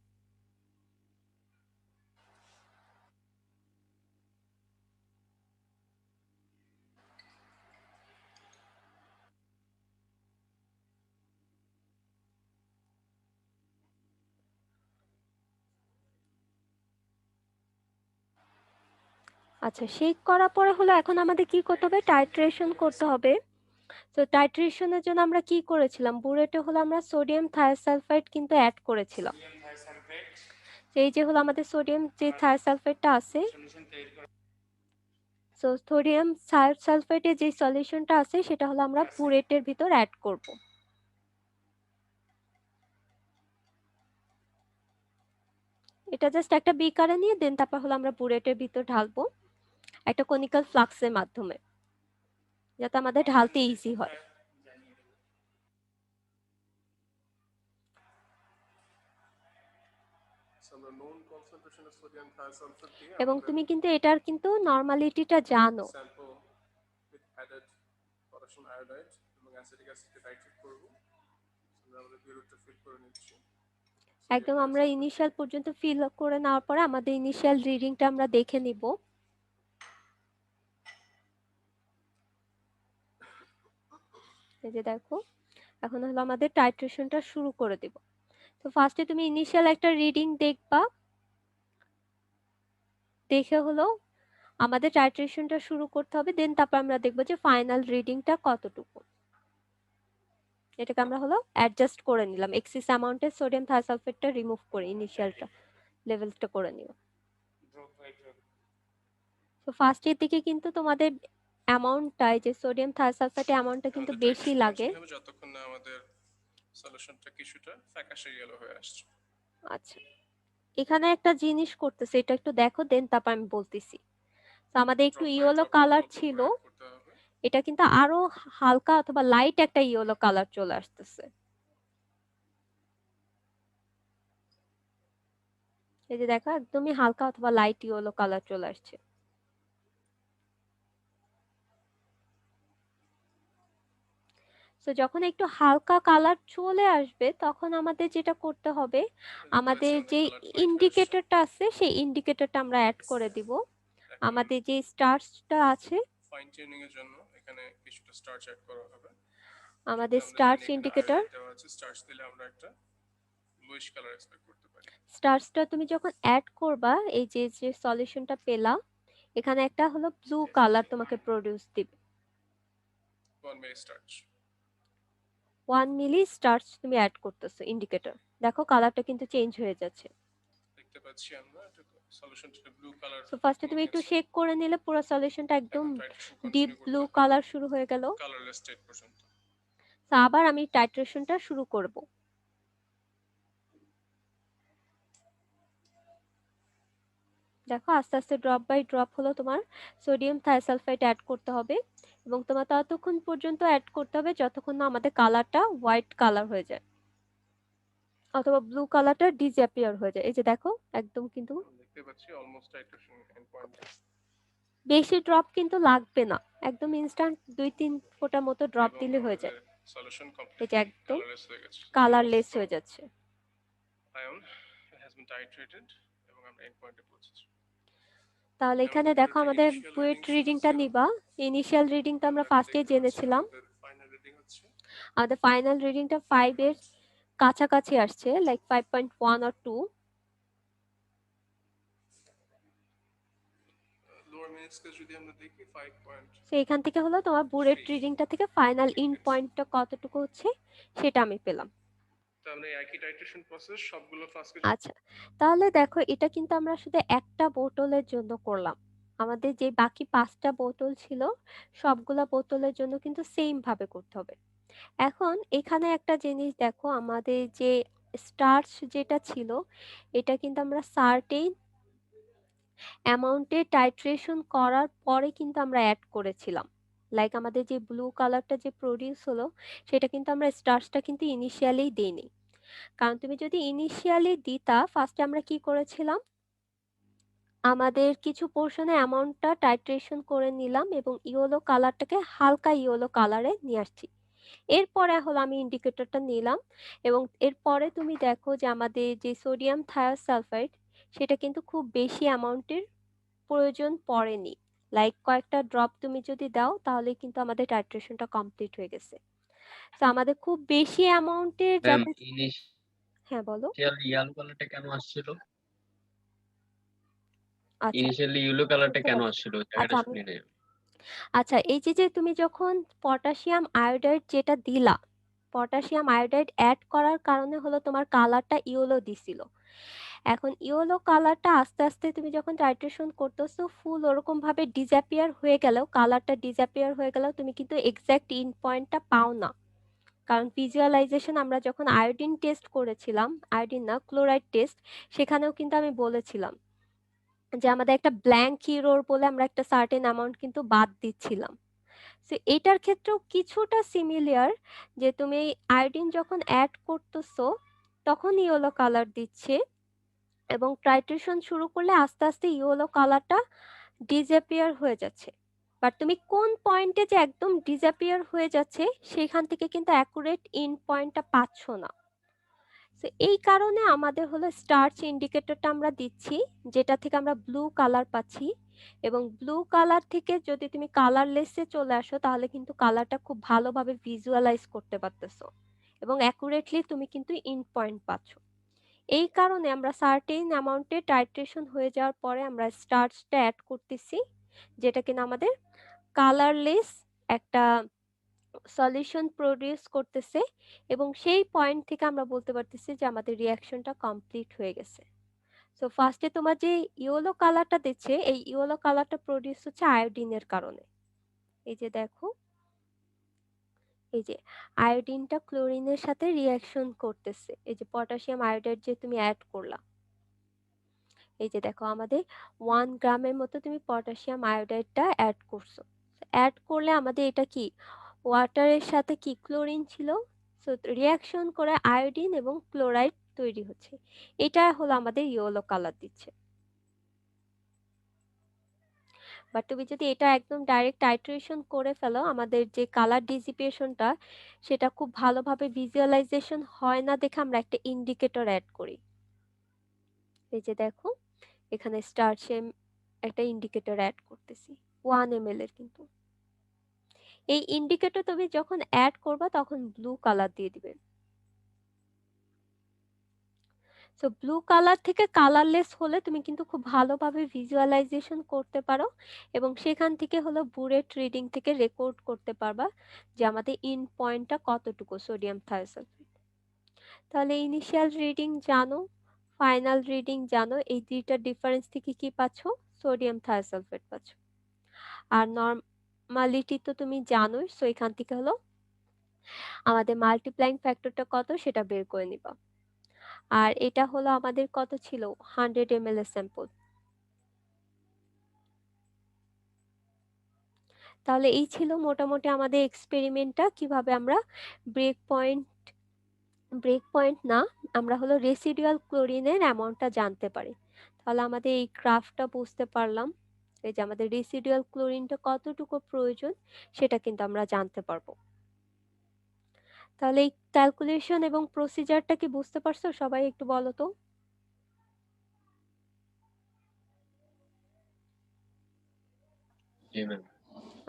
আচ্ছা, শেক করার পরে হলো এখন আমাদের কি করতে হবে, টাইট্রেশন করতে হবে। তো টাইট্রেশনের জন্য আমরা কি করেছিলাম, বুরেটে হলো আমরা সোডিয়াম থায়োসালফাইড কিন্তু অ্যাড করেছিলাম। সোডিয়াম থাইসালফেট তো এই যে হলো আমাদের সোডিয়াম যে থায়োসালফাইডটা আছে, সলিউশন তৈরি করা, সো সোডিয়াম থায়োসালফাইডের যে সলিউশনটা আছে সেটা হলো আমরা বুরেটের ভিতর অ্যাড করব। এটা জাস্ট একটা বিকারে নিয়ে দেন তারপর হলো আমরা বুরেটের ভিতর ঢালবো একটা কনিক্যাল ফ্লাক্সের মাধ্যমে, যাতে আমাদের ঢালতে ইজি হয়। জানিয়ে দেব। সোডিয়াম থায়োসালফেট দিয়ে এবং আমাদের তুমি কিন্তু এটার কিন্তু নরমালিটিটা জানো। Sample with added potassium iodide এবং অ্যাসিটিক অ্যাসিডকে টাইট্রেট করব। আমরা আমাদের বিউরোটা ফিল করে নিচ্ছি। একদম আমরা ইনিশিয়াল পর্যন্ত ফিল করে নেওয়ার পরে আমাদের ইনিশিয়াল রিডিংটা আমরা দেখে নিব। এই যে দেখো, এখন হলো আমাদের টাইট্রেশনটা শুরু করে দিব। তো ফার্স্টে তুমি ইনিশিয়াল একটা রিডিং দেখবা, দেখে হলো আমাদের টাইট্রেশনটা শুরু করতে হবে, দেন তারপর আমরা দেখবো যে ফাইনাল রিডিংটা কতটুকু। এটাকে আমরা হলো অ্যাডজাস্ট করে নিলাম, এক্সিস অ্যামাউন্টে সোডিয়াম থায়োসালফেটটা রিমুভ করে ইনিশিয়ালটা লেভেলটা করে নিও। Drop by drop. তো ফার্স্টের দিকে কিন্তু তোমাদের অ্যামাউন্টটা, যে সোডিয়াম থায়োসালফেটের অ্যামাউন্টটা কিন্তু আমাদের বেশি titration লাগে। continue হবে যতক্ষণ না আমাদের সলিউশনটা কিছুটা ফ্যাকাশে ইয়েলো হয়ে আসছে। আচ্ছা, এখানে একটা জিনিস করতেছে, এটা একটু দেখো, দেন তারপর আমি বলতেছি। তো আমাদের একটু drop by yellow drop colour অল্প ছিল, করে অ্যাড করতে হবে। এটা কিন্তু আরো হালকা অথবা লাইট একটা ইয়েলো কালার চলে আসতেছে। এই যে দেখো, একদমই হালকা অথবা লাইট ইয়েলো কালার চলে আসছে। তো যখন একটু হালকা কালার চলে আসবে তখন আমাদের যেটা করতে হবে, আমাদের যে ইন্ডিকেটরটা আছে সেই ইন্ডিকেটরটা আমরা অ্যাড করে দিব। আমাদের যে স্টার্চটা আছে, ফাইন টিউনিং এর জন্য এখানে কিছুটা স্টার্চ অ্যাড করা হবে। আমাদের আমরা স্টার্চ জানি এখানে ইন্ডিকেটর, iodide দেওয়া আছে, স্টার্চ দিলে আমরা একটা ব্লুইশ কালার এক্সপেক্ট করতে পারি। স্টার্চটা তুমি যখন অ্যাড করবা, এই যে যে সলিউশনটা পেলা, এখানে একটা হলো ব্লু কালার তোমাকে প্রডিউস দিবে। 1 মিলি স্টার্চ 1 মিলি স্টার্চ তুমি অ্যাড করতেছো ইন্ডিকেটর, দেখো কালারটা কিন্তু চেঞ্জ হয়ে যাচ্ছে। দেখতে পাচ্ছি আমরা এটা সলিউশনটা ব্লু কালার। সো ফার্স্টে তুমি একটু শেক করে নিলে পুরো সলিউশনটা একদম ডিপ ব্লু কালার শুরু হয়ে গেল। কালারলেস স্টেট পর্যন্ত। তো আবার আমি টাইট্রেশনটা শুরু করব। দেখো আস্তে আস্তে ড্রপ বাই ড্রপ হলো তোমার সোডিয়াম থায়োসালফেট অ্যাড করতে হবে, এবং তোমার ততক্ষণ পর্যন্ত অ্যাড করতে হবে যতক্ষণ না আমাদের কালারটা হোয়াইট কালার হয়ে যায় অথবা ব্লু কালারটা ডিসঅ্যাপিয়ার হয়ে যায়। এই যে দেখো, একদম কিন্তু দেখতে পাচ্ছি অলমোস্ট টাইট্রেশন এন্ড পয়েন্ট। বেশি ড্রপ কিন্তু লাগবে না, একদম ইনস্ট্যান্ট 2-3 ফোঁটা মতো ড্রপ দিলে হয়ে যায়। সলিউশন এই কমপ্লিট যে একদম কালারলেস হয়ে গেছে, কালারলেস হয়ে যাচ্ছে। আয়ন হ্যাজ বিন টাইট্রেটেড এবং আমরা এন্ড পয়েন্টে পৌঁছেছি। তাহলে এখানে দেখো আমাদের বুয়েট রিডিংটা নিবা। ইনিশিয়াল রিডিংটা আমরা ফার্স্টে জেনেছিলাম, ফাইনাল রিডিং হচ্ছে আমাদের ফাইনাল রিডিংটা 5 এর কাছাকাছি আসছে, লাইক 5.1 or 2। লোয়ার মিনিটসকে যদি আমরা দেখি 5 পয়েন্ট। তো এখান থেকে হলো তোমার বুয়েট রিডিংটা থেকে ফাইনাল ইন পয়েন্টটা কতটুকু হচ্ছে সেটা আমি পেলাম। তো আমরা একই টাইট্রেশন প্রসেস সবগুলো ফ্লাস্কে। আচ্ছা, তাহলে দেখো এটা কিন্তু আমরা শুধু একটা বোতলের জন্য করলাম, আমাদের যে বাকি 5টা বোতল ছিল সবগুলা বোতলের জন্য কিন্তু সেম ভাবে করতে হবে। এখন এখানে একটা জিনিস দেখো, আমাদের যে স্টার্চ যেটা ছিল এটা কিন্তু আমরা সার্টেন অ্যামাউন্টে টাইট্রেশন করার পরে কিন্তু আমরা অ্যাড করেছিলাম। লাইক আমাদের যে ব্লু কালারটা যে প্রডিউস হলো সেটা কিন্তু আমরা স্টার্চটা কিন্তু ইনিশিয়ালি দিইনি, কারণ তুমি যদি ইনিশিয়ালি দিতা, ফার্স্টে আমরা কি করেছিলাম, আমাদের কিছু পোর্শনে অ্যামাউন্টটা টাইট্রেশন করে নিলাম এবং ইয়েলো কালারটাকে হালকা ইয়েলো কালারে নিয়ে আসছি। এরপরে হলো আমি ইন্ডিকেটরটা নিলাম, এবং এরপরে তুমি দেখো যে আমাদের যে সোডিয়াম থায়োসালফাইড সেটা কিন্তু খুব বেশি অ্যামাউন্টের প্রয়োজন পড়েনি, লাইক কয়েকটা ড্রপ তুমি যদি দাও তাহলে কিন্তু আমাদের টাইট্রেশনটা কমপ্লিট হয়ে গেছে। তো আমাদের খুব বেশি অ্যামাউন্টের ম্যাম, যাতে, হ্যাঁ বলো। ইনিশিয়াল ইয়েলো কালারটা কেন আসছিল? আচ্ছা, ইনিশিয়ালি ইয়েলো কালারটা বুঝতে কেন পারছি। আসছিল? ওই আচ্ছা জায়গাটা আমি, শুনি নাই। আচ্ছা এই যে যে তুমি যখন পটাশিয়াম আয়োডাইড যেটা দিলা, পটাশিয়াম আয়োডাইড অ্যাড করার কারণে হলো তোমার কালারটা ইয়েলো দিছিল। এখন ইয়েলো কালারটা আস্তে আস্তে তুমি যখন টাইট্রেশন করতেছো ফুল ওরকম ভাবে ডিসঅ্যাপিয়ার হয়ে গেলেও, কালারটা ডিসঅ্যাপিয়ার হয়ে গেলেও তুমি কিন্তু এক্সাক্ট ইন পয়েন্টটা পাও না, কারণ ভিজুয়ালাইজেশন আমরা যখন আয়োডিন টেস্ট করেছিলাম, আয়োডিন না ক্লোরাইড টেস্ট, সেখানেও কিন্তু আমি বলেছিলাম যে আমাদের একটা ব্ল্যাঙ্ক ইরোর বলে আমরা একটা সার্টেন অ্যামাউন্ট কিন্তু বাদ দিচ্ছিলাম। তো এটার ক্ষেত্রেও কিছুটা সিমিলার, যে তুমি আয়োডিন যখন অ্যাড করতেছো তখন ইয়েলো কালার দিচ্ছে, এবং টাইট্রেশন শুরু করলে আস্তে আস্তে ইয়েলো কালারটা ডিসঅ্যাপিয়ার হয়ে যাচ্ছে। বাট তুমি কোন পয়েন্টে যে একদম ডিসঅ্যাপিয়ার হয়ে যাচ্ছে সেখান থেকে কিন্তু অ্যাকুরেট ইন পয়েন্টটা পাচ্ছ না। তো এই কারণে আমাদের হলো স্টার্চ ইন্ডিকেটরটা আমরা দিচ্ছি, যেটা থেকে আমরা ব্লু কালার পাচ্ছি। এবং ব্লু কালার থেকে যদি তুমি কালারলেসে চলে আসো তাহলে কিন্তু কালারটা খুব ভালোভাবে ভিজুয়ালাইজ করতে পারতেছো এবং অ্যাকুরেটলি তুমি কিন্তু ইন পয়েন্ট পাচ্ছ। এই কারণে আমরা সার্টেন অ্যামাউন্টে টাইট্রেশন হয়ে যাওয়ার পরে আমরা স্টার্চটা অ্যাড করতেছি, যেটা কিনা আমাদের কালারলেস একটা সলিউশন প্রডিউস করতেছে এবং সেই পয়েন্ট থেকে আমরা বলতে পারতেছি যে আমাদের রিয়াকশনটা কমপ্লিট হয়ে গেছে। সো ফার্স্টে তোমার যে ইয়েলো কালারটা দিচ্ছে, এই ইয়েলো কালারটা প্রডিউস হচ্ছে আয়োডিনের কারণে। এই যে দেখো, এই যে আয়োডিনটা ক্লোরিনের সাথে রিয়াকশন করতেছে, এই যে পটাশিয়াম আয়োডাইড যে তুমি অ্যাড করলা, এই যে দেখো আমাদের 1 গ্রামের মতো তুমি পটাশিয়াম আয়োডাইডটা অ্যাড করছো। অ্যাড করলে আমাদের এটা কি ওয়াটারের সাথে কি ক্লোরিন ছিল, সো রিয়াকশন করে আয়োডিন এবং ক্লোরাইড তৈরি হচ্ছে। এটা হলো আমাদের ইয়েলো কালার দিচ্ছে। বাট তুমি যদি এটা একদম ডাইরেক্ট টাইট্রেশন করে ফেলো, আমাদের যে কালার ডিসিপেশনটা সেটা খুব ভালোভাবে ভিজুয়ালাইজেশন হয় না দেখে আমরা একটা ইন্ডিকেটর অ্যাড করি। এই যে দেখো এখানে স্টার্চে একটা ইন্ডিকেটর অ্যাড করতেছি 1 ml এর, কিন্তু এই ইন্ডিকেটর তুমি যখন অ্যাড করবা তখন ব্লু কালার দিয়ে দিবে। সো ব্লু কালার থেকে কালারলেস হলে তুমি কিন্তু খুব ভালোভাবে ভিজুয়ালাইজেশন করতে পারো এবং সেখান থেকে হলো বুলেট রিডিং থেকে রেকর্ড করতে পারবা যে আমাদের ইন পয়েন্টটা কতটুকু সোডিয়াম থায়োসালফেট। তাহলে ইনিশিয়াল রিডিং জানো, ফাইনাল রিডিং জানো, এই দুইটার ডিফারেন্স থেকে কি পাচ্ছ? সোডিয়াম থায়োসালফেট পাচ্ছ। আর নরমালিটি তো তুমি জানোই, সো এখান থেকে হলো আমাদের মাল্টিপ্লাইং ফ্যাক্টরটা কত সেটা বের করে নিবা। আর এটা হলো আমাদের কত ছিল, 100 ml এর স্যাম্পল। তাহলে এই ছিল মোটামুটি আমাদের এক্সপেরিমেন্টটা, কিভাবে আমরা ব্রেক পয়েন্ট ব্রেক পয়েন্ট না, আমরা হলো রেসিডুয়াল ক্লোরিনের অ্যামাউন্টটা জানতে পারি। তাহলে আমাদের এই গ্রাফটা বুঝতে পারলাম, এই যে আমাদের রেসিডুয়াল ক্লোরিনটা কতটুকু প্রয়োজন সেটা কিন্তু আমরা জানতে পারবো। তাহলে এই ক্যালকুলেশন এবং প্রসিজারটা কি বুঝতে পারছো সবাই? একটু বলো তো। জি ম্যাম।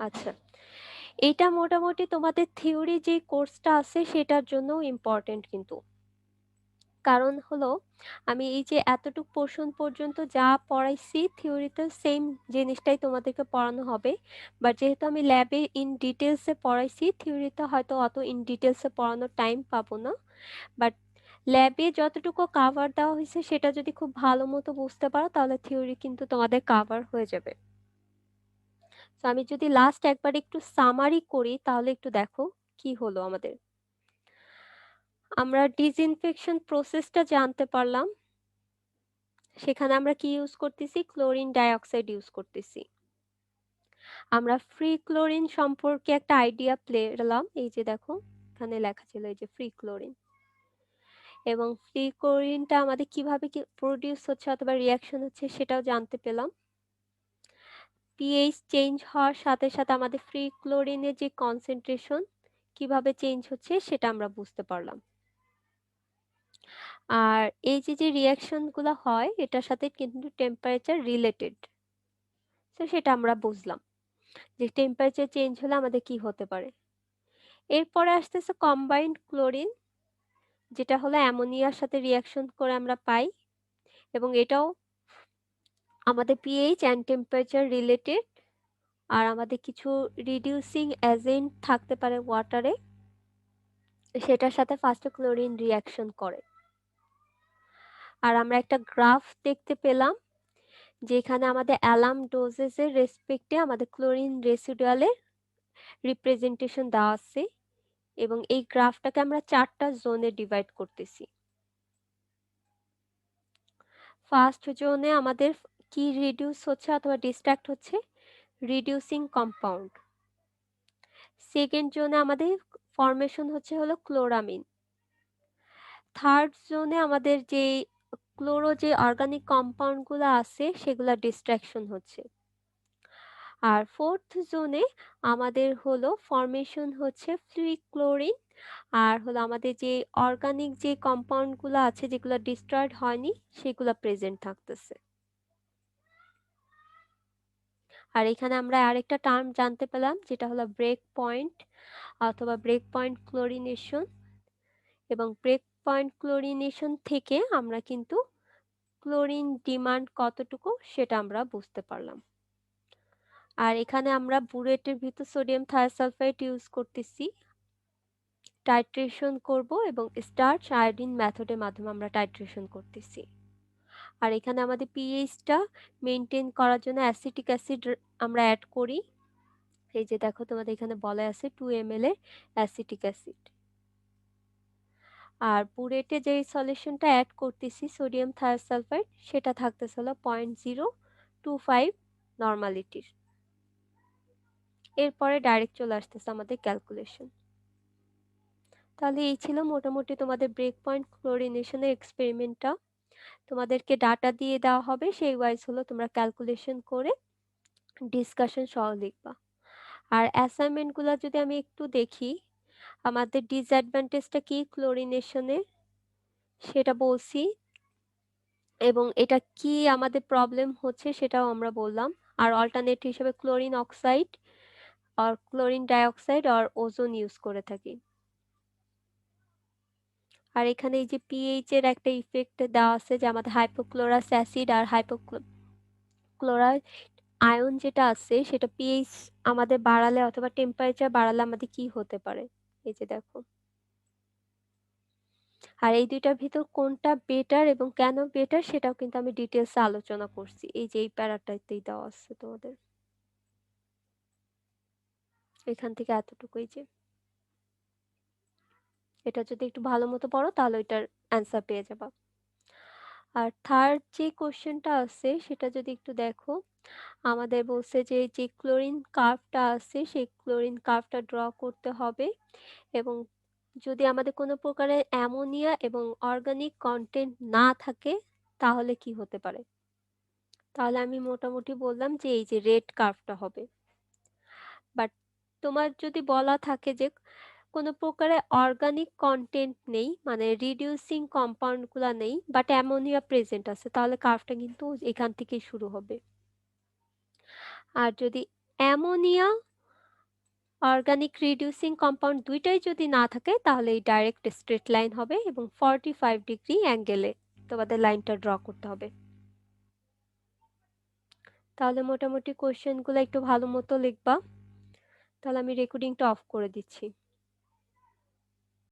আচ্ছা, এটা মোটামুটি তোমাদের থিওরি যে কোর্সটা আছে সেটার জন্য ইম্পর্টেন্ট কিন্তু। কারণ হলো আমি এই যে এতটুকু পোর্শন পর্যন্ত যা পড়াইছি থিওরিতে সেম জিনিসটাই তোমাদেরকে পড়ানো হবে, বাট যেহেতু আমি ল্যাবে ইন ডিটেলসে পড়াইছি থিওরিতে হয়তো অত ইন ডিটেলসে পড়ানোর টাইম পাবো না। বাট ল্যাবে যতটুকু কাভার দেওয়া হয়েছে সেটা যদি খুব ভালো মতো বুঝতে পারো তাহলে থিওরি কিন্তু তোমাদের কাভার হয়ে যাবে। তো আমি যদি লাস্ট একবার একটু সামারি করি তাহলে একটু দেখো কি হলো আমাদের। আমরা ডিসইনফেকশন প্রসেসটা জানতে পারলাম, সেখানে আমরা কি ইউজ করতেছি, ক্লোরিন ডাইঅক্সাইড ইউজ করতেছি। আমরা ফ্রি ক্লোরিন সম্পর্কে একটা আইডিয়া পেলাম, এই যে দেখো এখানে লেখা ছিল এই যে ফ্রি ক্লোরিন। এবং ফ্রি ক্লোরিনটা আমাদের কিভাবে কি প্রডিউস হচ্ছে অথবা রিয়াকশন হচ্ছে সেটাও জানতে পেলাম। পিএইচ চেঞ্জ হওয়ার সাথে সাথে আমাদের ফ্রি ক্লোরিনের যে কনসেন্ট্রেশন কিভাবে চেঞ্জ হচ্ছে সেটা আমরা বুঝতে পারলাম। আর এই যে যে রিয়াকশন গুলো হয় এটার সাথে কিন্তু টেম্পারেচার রিলেটেড, তো সেটা আমরা বুঝলাম যে টেম্পারেচার চেঞ্জ হলে আমাদের কি হতে পারে। এরপরে আসতেছে কম্বাইন্ড ক্লোরিন, যেটা হলো অ্যামোনিয়ার সাথে রিয়াকশন করে আমরা পাই এবং এটাও আমাদের পিএইচ অ্যান্ড টেম্পারেচার রিলেটেড। আর আমাদের কিছু রিডিউসিং এজেন্ট থাকতে পারে ওয়াটারে, সেটার সাথে ফার্স্ট ক্লোরিন রিয়াকশন করে। আর আমরা একটা গ্রাফ দেখতে পেলাম যেখানে আমাদের অ্যালার্ম ডোজেসের রেসপেক্টে আমাদের ক্লোরিন রেসিডুয়ালের রিপ্রেজেন্টেশন দেওয়া আছে এবং এই গ্রাফটাকে আমরা 4টা জোনে ডিভাইড করতেছি। ফার্স্ট জোনে আমাদের কি রিডিউস হচ্ছে অথবা ডিস্ট্রাক্ট হচ্ছে, রিডিউসিং কম্পাউন্ড। সেকেন্ড জোনে আমাদের ফরমেশন হচ্ছে হলো ক্লোরামিন। থার্ড জোনে আমাদের যে ক্লোরো যে অর্গানিক কম্পাউন্ড গুলো আছে সেগুলা ডিস্ট্রাকশন হচ্ছে। আর ফোর্থ জোনে আমাদের হলো ফর্মেশন হচ্ছে ফ্লুইড ক্লোরিন, আর হলো আমাদের যে অর্গানিক যে কম্পাউন্ড গুলো আছে যেগুলো ডিস্ট্রয়েড হয়নি সেগুলো প্রেজেন্ট থাকতেছে। আর এখানে আমরা আরেকটা টার্ম জানতে পেলাম যেটা হলো ব্রেক পয়েন্ট অথবা ব্রেক পয়েন্ট ক্লোরিনেশন, এবং ব্রেক পয়েন্ট ক্লোরিনেশন থেকে আমরা কিন্তু ক্লোরিন ডিমান্ড কতটুকু সেটা আমরা বুঝতে পারলাম। আর এখানে আমরা বুরেটের ভিতর সোডিয়াম থায়োসালফেট ইউজ করতেছি, টাইট্রেশন করব এবং স্টার্চ আয়োডিন মেথডের মাধ্যমে আমরা টাইট্রেশন করতেছি। আর এখানে আমাদের পিএইচটা মেনটেন করার জন্য অ্যাসিটিক অ্যাসিড আমরা অ্যাড করি। এই যে দেখো তোমাদের এখানে বলা আছে 2 ml এর অ্যাসিটিক অ্যাসিড। আর বুরেটে যে সলিউশনটা অ্যাড করতেছি সোডিয়াম থায়োসালফেট সেটা থাকতেছে হলো 0.025 নরমালিটির। এরপরে ডাইরেক্ট চলে আসতেছে আমাদের ক্যালকুলেশন। তাহলে এই ছিল মোটামুটি তোমাদের ব্রেক পয়েন্ট ক্লোরিনেশনের এক্সপেরিমেন্টটা। তোমাদেরকে ডাটা দিয়ে দেওয়া হবে, সেই ওয়াইজ হলো তোমরা ক্যালকুলেশন করে ডিসকাশন সহ লিখবা। আর অ্যাসাইনমেন্ট গুলা যদি আমি একটু দেখি, আমাদের ডিসঅ্যাডভান্টেজটা কি ক্লোরিনেশনের সেটা বলছি, এবং এটা কি আমাদের প্রবলেম হচ্ছে সেটাও আমরা বললাম। আর অল্টারনেট হিসেবে ক্লোরিন অক্সাইড আর ক্লোরিন ডাইঅক্সাইড আর ওজোন ইউজ করে থাকি। আর এখানে এই যে পিএইচ এর একটা ইফেক্ট দেওয়া আছে যে আমাদের হাইপোক্লোরাস অ্যাসিড আর হাইপোক্লোরাইড আয়ন যেটা আছে সেটা পিএইচ আমাদের বাড়ালে অথবা টেম্পারেচার বাড়ালে আমাদের কি হতে পারে, এই যে দেখো। আর এই দুইটার ভিতর কোনটা বেটার এবং কেন বেটার সেটাও কিন্তু আমি ডিটেলসে আলোচনা করছি, এই যে এই প্যারাটাতেই দেওয়া আছে তোমাদের। এখান থেকে এতটুকুই, যে এটা যদি একটু ভালো মতো পড়ো তাহলে ওইটার অ্যান্সার পেয়ে যাবা। আর থার্ড যে কোশ্চেনটা আছে সেটা যদি একটু দেখো, আমাদের বলছে যে যে ক্লোরিন কার্ভটা আছে সেই ক্লোরিন কার্ভটা ড্র করতে হবে, এবং যদি আমাদের কোনো প্রকারের অ্যামোনিয়া এবং অর্গানিক কন্টেন্ট না থাকে তাহলে কি হতে পারে। তাহলে আমি মোটামুটি বললাম যে এই যে রেড কার্ভটা হবে। বাট তোমার যদি বলা থাকে যে কোনো প্রকারে অর্গানিক কন্টেন্ট নেই, মানে রিডিউসিং কম্পাউন্ড গুলা নেই, বাট অ্যামোনিয়া প্রেজেন্ট আছে, তাহলে কার্ভটা কিন্তু এখান থেকেই শুরু হবে। আর যদি অ্যামোনিয়া অর্গানিক রিডিউসিং কম্পাউন্ড দুইটাই যদি না থাকে তাহলে এই ডাইরেক্ট স্ট্রেট লাইন হবে এবং 45 ডিগ্রি অ্যাঙ্গেলে তোমাদের লাইনটা ড্র করতে হবে। তাহলে মোটামুটি কোশ্চেনগুলো একটু ভালো মতো লিখবা। তাহলে আমি রেকর্ডিংটা অফ করে দিচ্ছি।